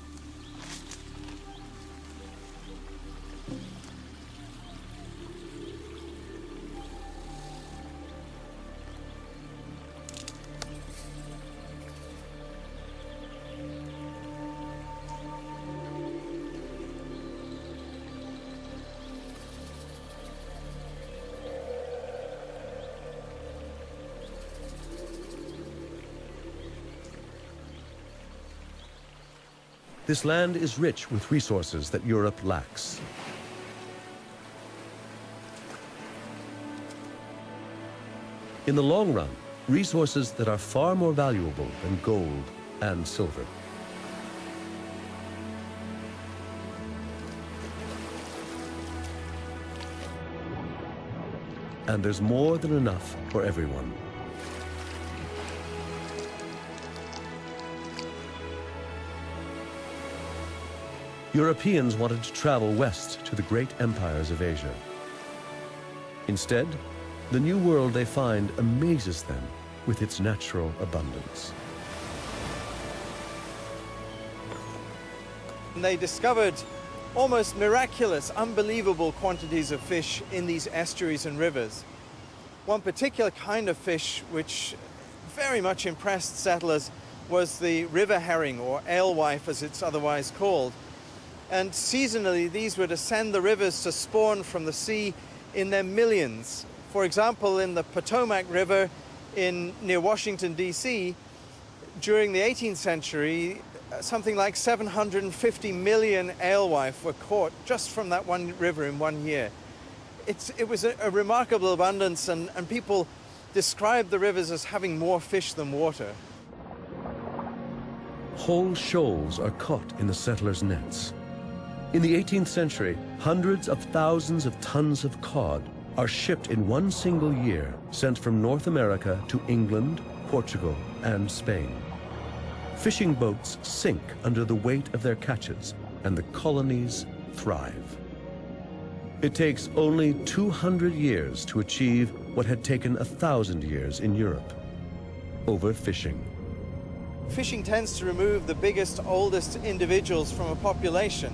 Speaker 1: This land is rich with resources that Europe lacks. In the long run, resources that are far more valuable than gold and silver. And there's more than enough for everyone. Europeans wanted to travel west to the great empires of Asia. Instead, the new world they find amazes them with its natural abundance.
Speaker 3: They discovered almost miraculous, unbelievable quantities of fish in these estuaries and rivers. One particular kind of fish which very much impressed settlers was the river herring, or alewife as it's otherwise called. And seasonally, these would ascend the rivers to spawn from the sea in their millions. For example, in the Potomac River near Washington, D.C., during the 18th century, something like 750 million alewife were caught just from that one river in 1 year. It was a remarkable abundance, and people described the rivers as having more fish than water.
Speaker 1: Whole shoals are caught in the settlers' nets. In the 18th century, hundreds of thousands of tons of cod are shipped in one single year, sent from North America to England, Portugal, and Spain. Fishing boats sink under the weight of their catches, and the colonies thrive. It takes only 200 years to achieve what had taken 1,000 years in Europe: overfishing.
Speaker 3: Fishing tends to remove the biggest, oldest individuals from a population,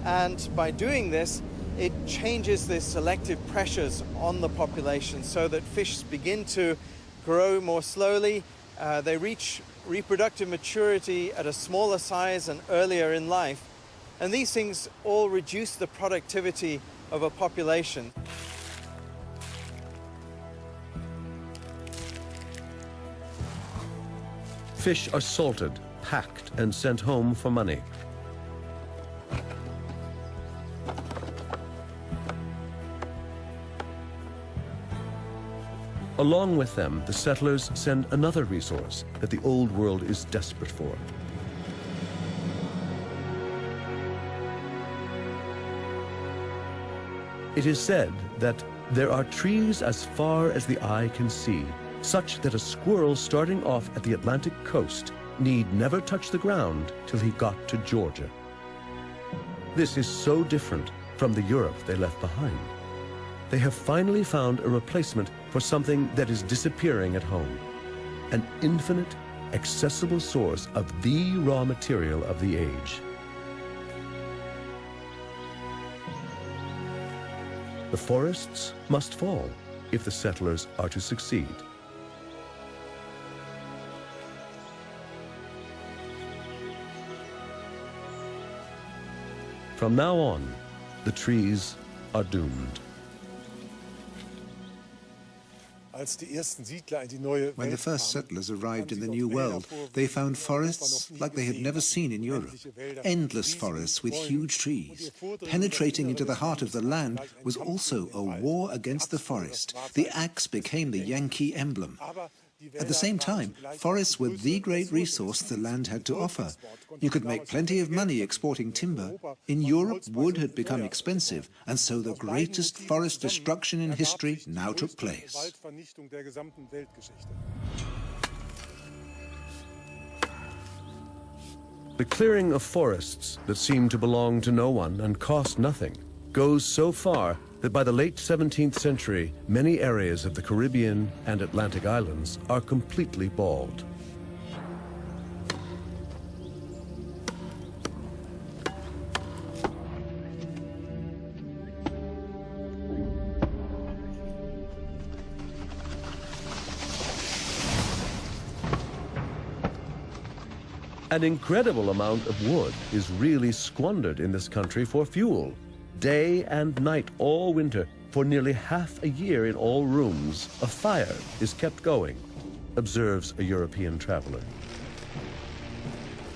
Speaker 3: and by doing this, it changes the selective pressures on the population so that fish begin to grow more slowly. They reach reproductive maturity at a smaller size and earlier in life. And these things all reduce the productivity of a population.
Speaker 1: Fish are salted, packed, and sent home for money. Along with them, the settlers send another resource that the Old World is desperate for: it is said that there are trees as far as the eye can see, such that a squirrel starting off at the Atlantic coast need never touch the ground till he got to Georgia. This is so different from the Europe they left behind. They have finally found a replacement for something that is disappearing at home: an infinite, accessible source of the raw material of the age. The forests must fall if the settlers are to succeed. From now on, the trees are doomed.
Speaker 5: When the first settlers arrived in the New World, they found forests like they had never seen in Europe. Endless forests with huge trees. Penetrating into the heart of the land was also a war against the forest. The axe became the Yankee emblem. At the same time, forests were the great resource the land had to offer. You could make plenty of money exporting timber. In Europe, wood had become expensive, and so the greatest forest destruction in history now took place.
Speaker 1: The clearing of forests that seem to belong to no one and cost nothing goes so far that by the late 17th century, many areas of the Caribbean and Atlantic islands are completely bald. An incredible amount of wood is really squandered in this country for fuel. Day and night all winter, for nearly half a year in all rooms, a fire is kept going, observes a European traveler.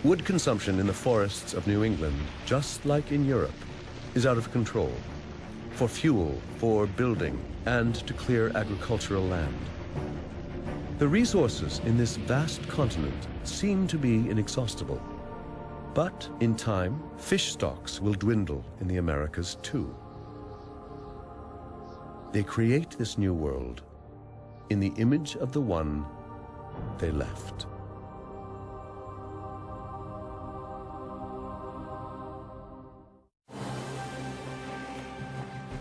Speaker 1: Wood consumption in the forests of New England, just like in Europe, is out of control. For fuel, for building, and to clear agricultural land. The resources in this vast continent seem to be inexhaustible. But in time, fish stocks will dwindle in the Americas too. They create this new world in the image of the one they left.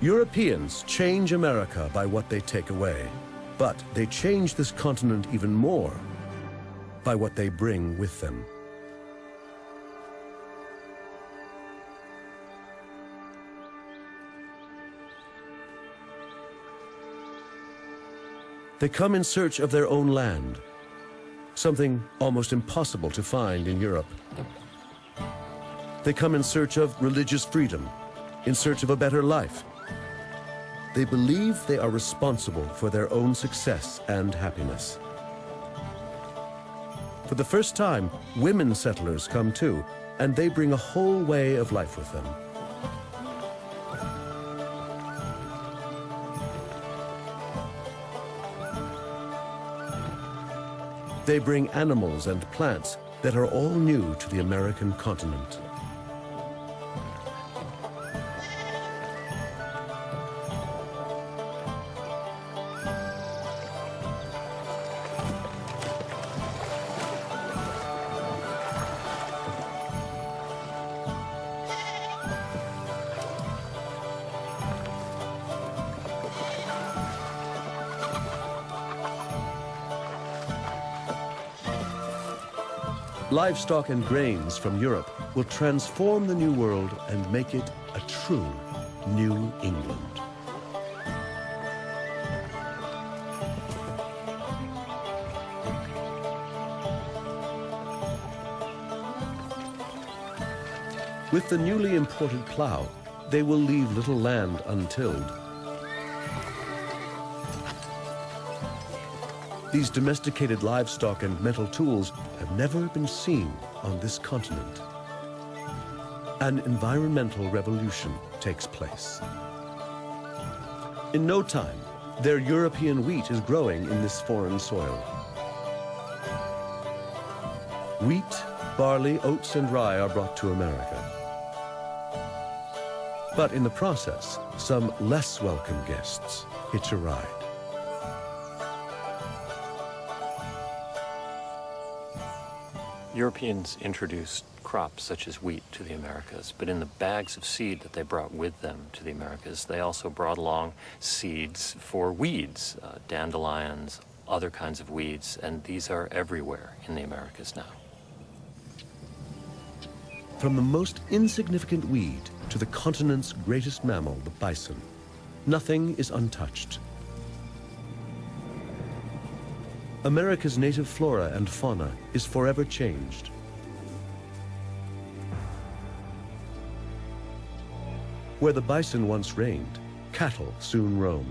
Speaker 1: Europeans change America by what they take away, but they change this continent even more by what they bring with them. They come in search of their own land, something almost impossible to find in Europe. They come in search of religious freedom, in search of a better life. They believe they are responsible for their own success and happiness. For the first time, women settlers come too, and they bring a whole way of life with them. They bring animals and plants that are all new to the American continent. Livestock and grains from Europe will transform the New World and make it a true New England. With the newly imported plow, they will leave little land untilled. These domesticated livestock and metal tools have never been seen on this continent. An environmental revolution takes place. In no time, their European wheat is growing in this foreign soil. Wheat, barley, oats, and rye are brought to America. But in the process, some less welcome guests hitch a ride.
Speaker 2: Europeans introduced crops such as wheat to the Americas, but in the bags of seed that they brought with them to the Americas, they also brought along seeds for weeds, dandelions, other kinds of weeds, and these are everywhere in the Americas now.
Speaker 1: From the most insignificant weed to the continent's greatest mammal, the bison, nothing is untouched. America's native flora and fauna is forever changed. Where the bison once reigned, cattle soon roam.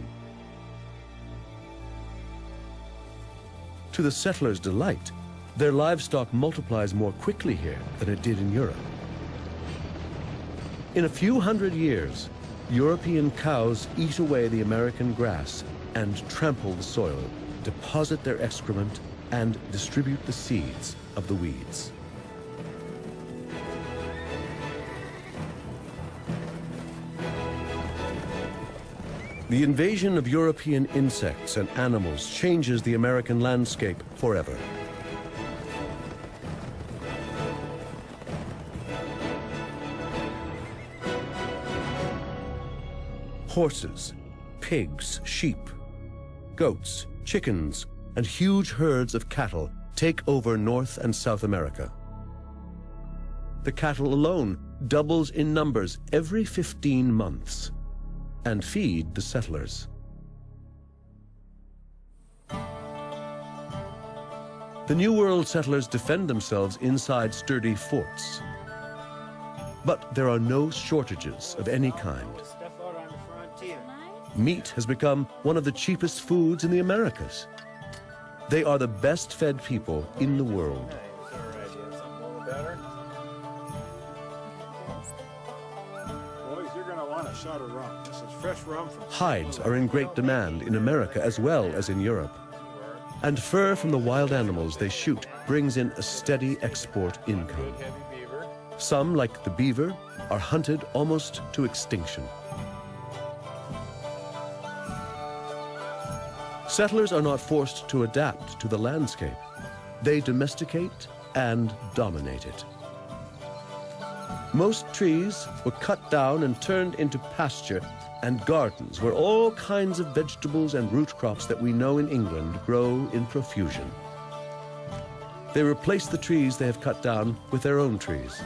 Speaker 1: To the settlers' delight, their livestock multiplies more quickly here than it did in Europe. In a few hundred years, European cows eat away the American grass and trample the soil, deposit their excrement, and distribute the seeds of the weeds. The invasion of European insects and animals changes the American landscape forever. Horses, pigs, sheep, goats, chickens, and huge herds of cattle take over North and South America. The cattle alone doubles in numbers every 15 months and feed the settlers. The New World settlers defend themselves inside sturdy forts. But there are no shortages of any kind. Meat has become one of the cheapest foods in the Americas. They are the best-fed people in the world.
Speaker 8: Boys, you're going to want a shot of rum. This is fresh rum from...
Speaker 1: Hides are in great demand in America as well as in Europe. And fur from the wild animals they shoot brings in a steady export income. Some, like the beaver, are hunted almost to extinction. Settlers are not forced to adapt to the landscape. They domesticate and dominate it. Most trees were cut down and turned into pasture and gardens where all kinds of vegetables and root crops that we know in England grow in profusion. They replace the trees they have cut down with their own trees.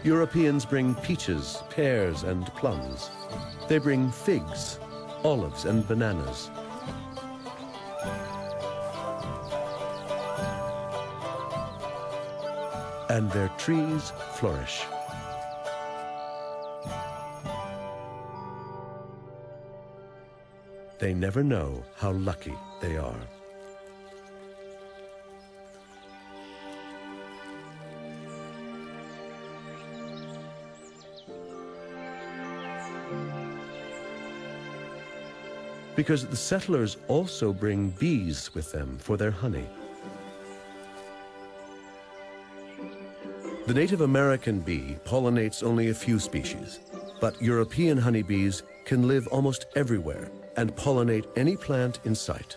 Speaker 1: Europeans bring peaches, pears, and plums. They bring figs, olives, and bananas. and their trees flourish. They never know how lucky they are. Because the settlers also bring bees with them for their honey. The Native American bee pollinates only a few species, but European honeybees can live almost everywhere and pollinate any plant in sight.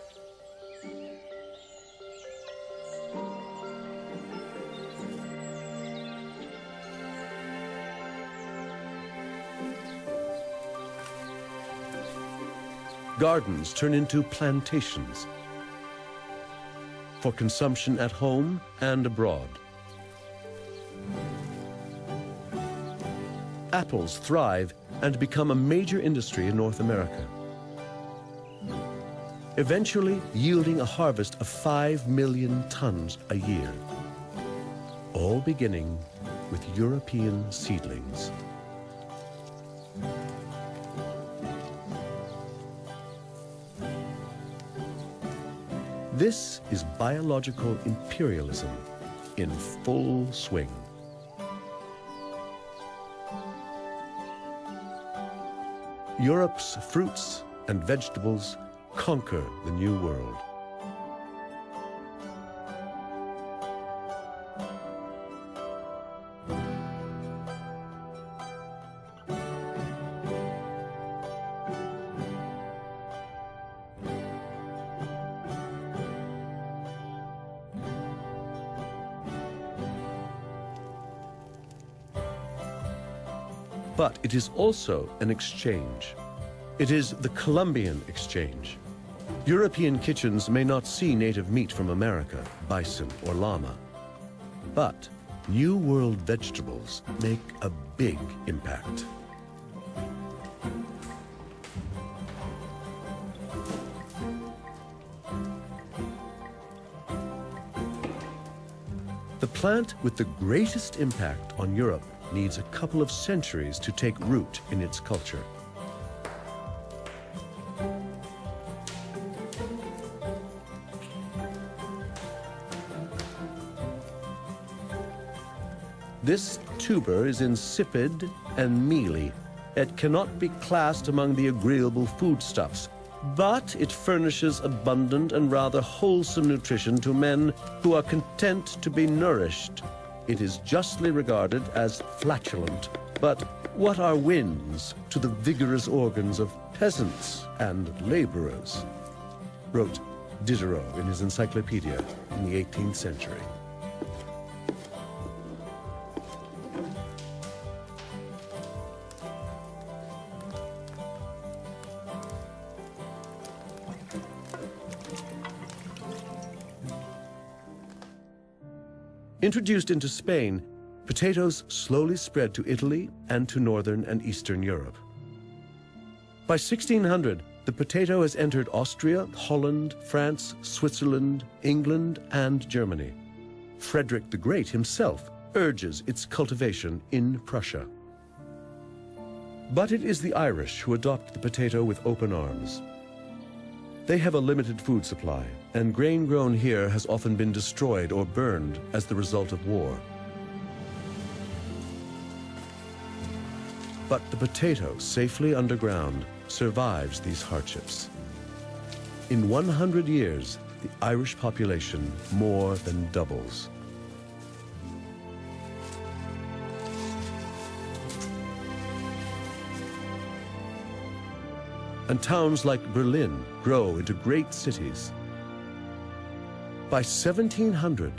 Speaker 1: Gardens turn into plantations for consumption at home and abroad. Apples thrive and become a major industry in North America, eventually yielding a harvest of 5 million tons a year, all beginning with European seedlings. This is biological imperialism in full swing. Europe's fruits and vegetables conquer the New World. But it is also an exchange. It is the Columbian exchange. European kitchens may not see native meat from America, bison or llama, but New World vegetables make a big impact. The plant with the greatest impact on Europe needs a couple of centuries to take root in its culture. This tuber is insipid and mealy. It cannot be classed among the agreeable foodstuffs, but it furnishes abundant and rather wholesome nutrition to men who are content to be nourished. It is justly regarded as flatulent, but what are winds to the vigorous organs of peasants and laborers? Wrote Diderot in his encyclopedia in the 18th century. Introduced into Spain, potatoes slowly spread to Italy and to Northern and Eastern Europe. By 1600, the potato has entered Austria, Holland, France, Switzerland, England, and Germany. Frederick the Great himself urges its cultivation in Prussia. But it is the Irish who adopt the potato with open arms. They have a limited food supply, and grain grown here has often been destroyed or burned as the result of war. But the potato, safely underground, survives these hardships. In 100 years, the Irish population more than doubles. And towns like Berlin grow into great cities. By 1700,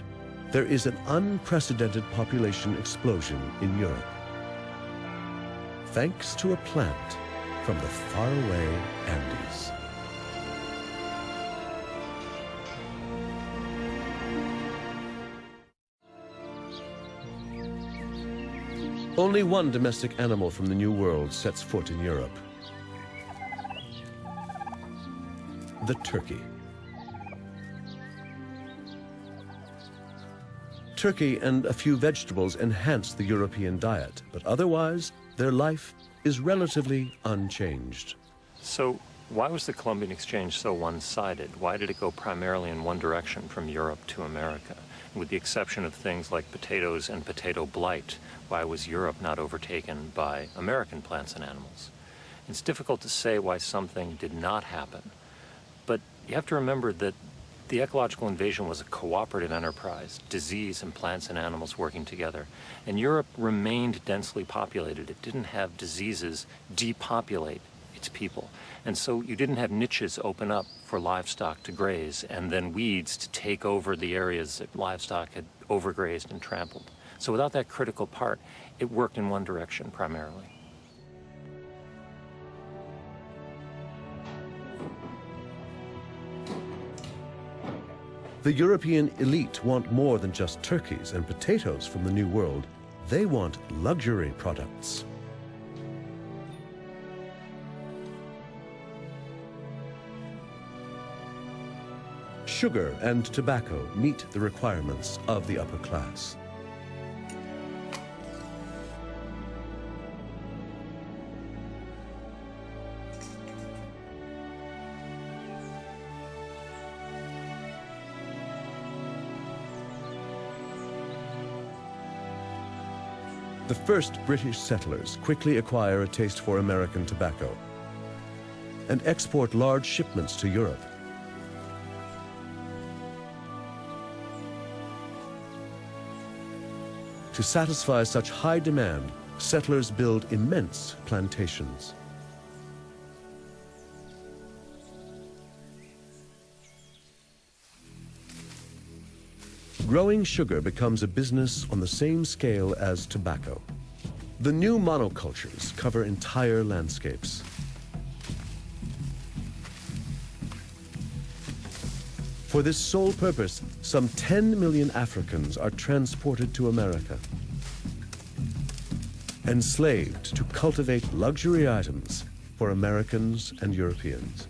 Speaker 1: there is an unprecedented population explosion in Europe, thanks to a plant from the faraway Andes. Only one domestic animal from the New World sets foot in Europe: the turkey. Turkey and a few vegetables enhance the European diet, but otherwise, their life is relatively unchanged.
Speaker 2: So why was the Columbian Exchange so one-sided? Why did it go primarily in one direction from Europe to America? With the exception of things like potatoes and potato blight, why was Europe not overtaken by American plants and animals? It's difficult to say why something did not happen, but you have to remember that the ecological invasion was a cooperative enterprise, disease and plants and animals working together. And Europe remained densely populated. It didn't have diseases depopulate its people. And so you didn't have niches open up for livestock to graze and then weeds to take over the areas that livestock had overgrazed and trampled. So without that critical part, it worked in one direction primarily.
Speaker 1: The European elite want more than just turkeys and potatoes from the New World. They want luxury products. Sugar and tobacco meet the requirements of the upper class. The first British settlers quickly acquire a taste for American tobacco and export large shipments to Europe. To satisfy such high demand, settlers build immense plantations. Growing sugar becomes a business on the same scale as tobacco. The new monocultures cover entire landscapes. For this sole purpose, some 10 million Africans are transported to America, enslaved to cultivate luxury items for Americans and Europeans.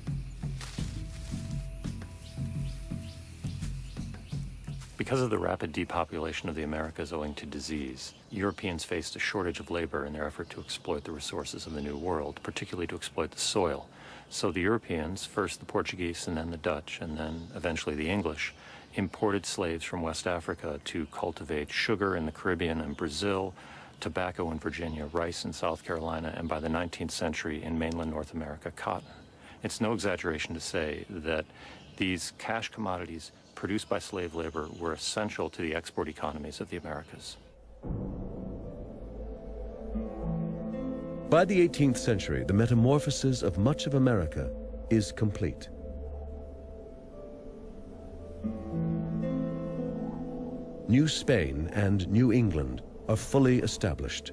Speaker 2: Because of the rapid depopulation of the Americas owing to disease, Europeans faced a shortage of labor in their effort to exploit the resources of the New World, particularly to exploit the soil. So the Europeans, first the Portuguese and then the Dutch, and then eventually the English, imported slaves from West Africa to cultivate sugar in the Caribbean and Brazil, tobacco in Virginia, rice in South Carolina, and by the 19th century in mainland North America, cotton. It's no exaggeration to say that these cash commodities produced by slave labor were essential to the export economies of the Americas.
Speaker 1: By the 18th century, the metamorphosis of much of America is complete. New Spain and New England are fully established.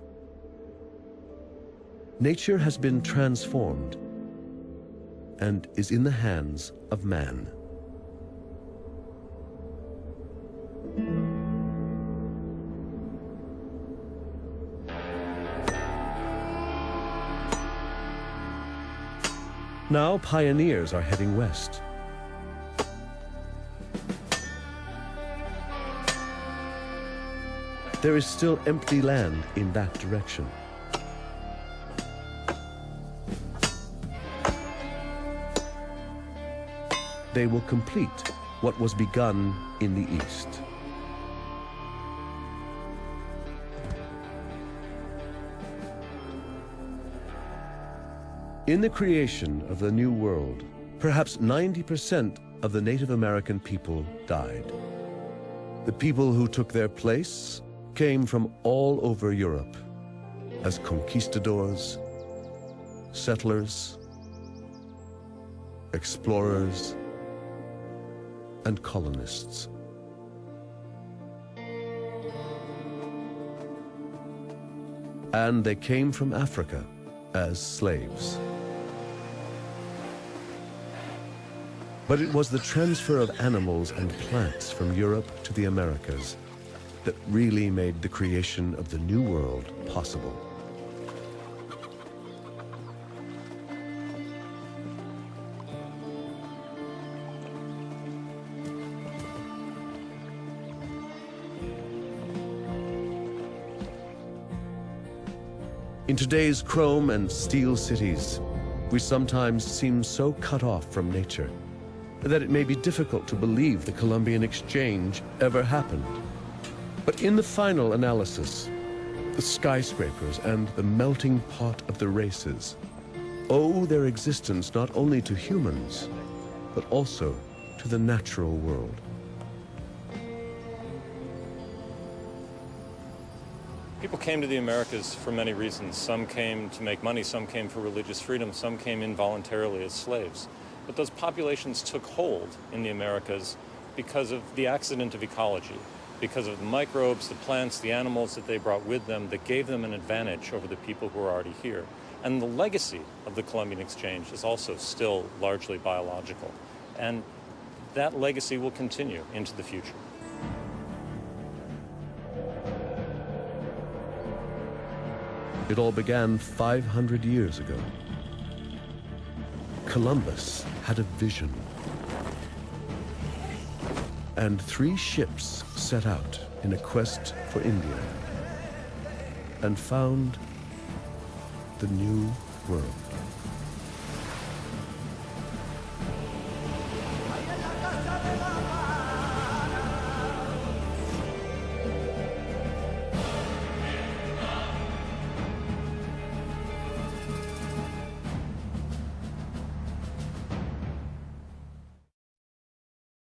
Speaker 1: Nature has been transformed and is in the hands of man. Now pioneers are heading west. There is still empty land in that direction. They will complete what was begun in the east. In the creation of the New World, perhaps 90% of the Native American people died. The people who took their place came from all over Europe as conquistadors, settlers, explorers, and colonists. And they came from Africa as slaves. But it was the transfer of animals and plants from Europe to the Americas that really made the creation of the New World possible. In today's chrome and steel cities, we sometimes seem so cut off from nature that it may be difficult to believe the Columbian exchange ever happened. But in the final analysis, the skyscrapers and the melting pot of the races owe their existence not only to humans, but also to the natural world.
Speaker 9: People came to the Americas for many reasons. Some came to make money, some came for religious freedom, some came involuntarily as slaves. But those populations took hold in the Americas because of the accident of ecology, because of the microbes, the plants, the animals that they brought with them that gave them an advantage over the people who were already here. And the legacy of the Columbian Exchange is also still largely biological. And that legacy will continue into the future.
Speaker 1: It all began 500 years ago. Columbus had a vision. And 3 ships set out in a quest for India and found the New World.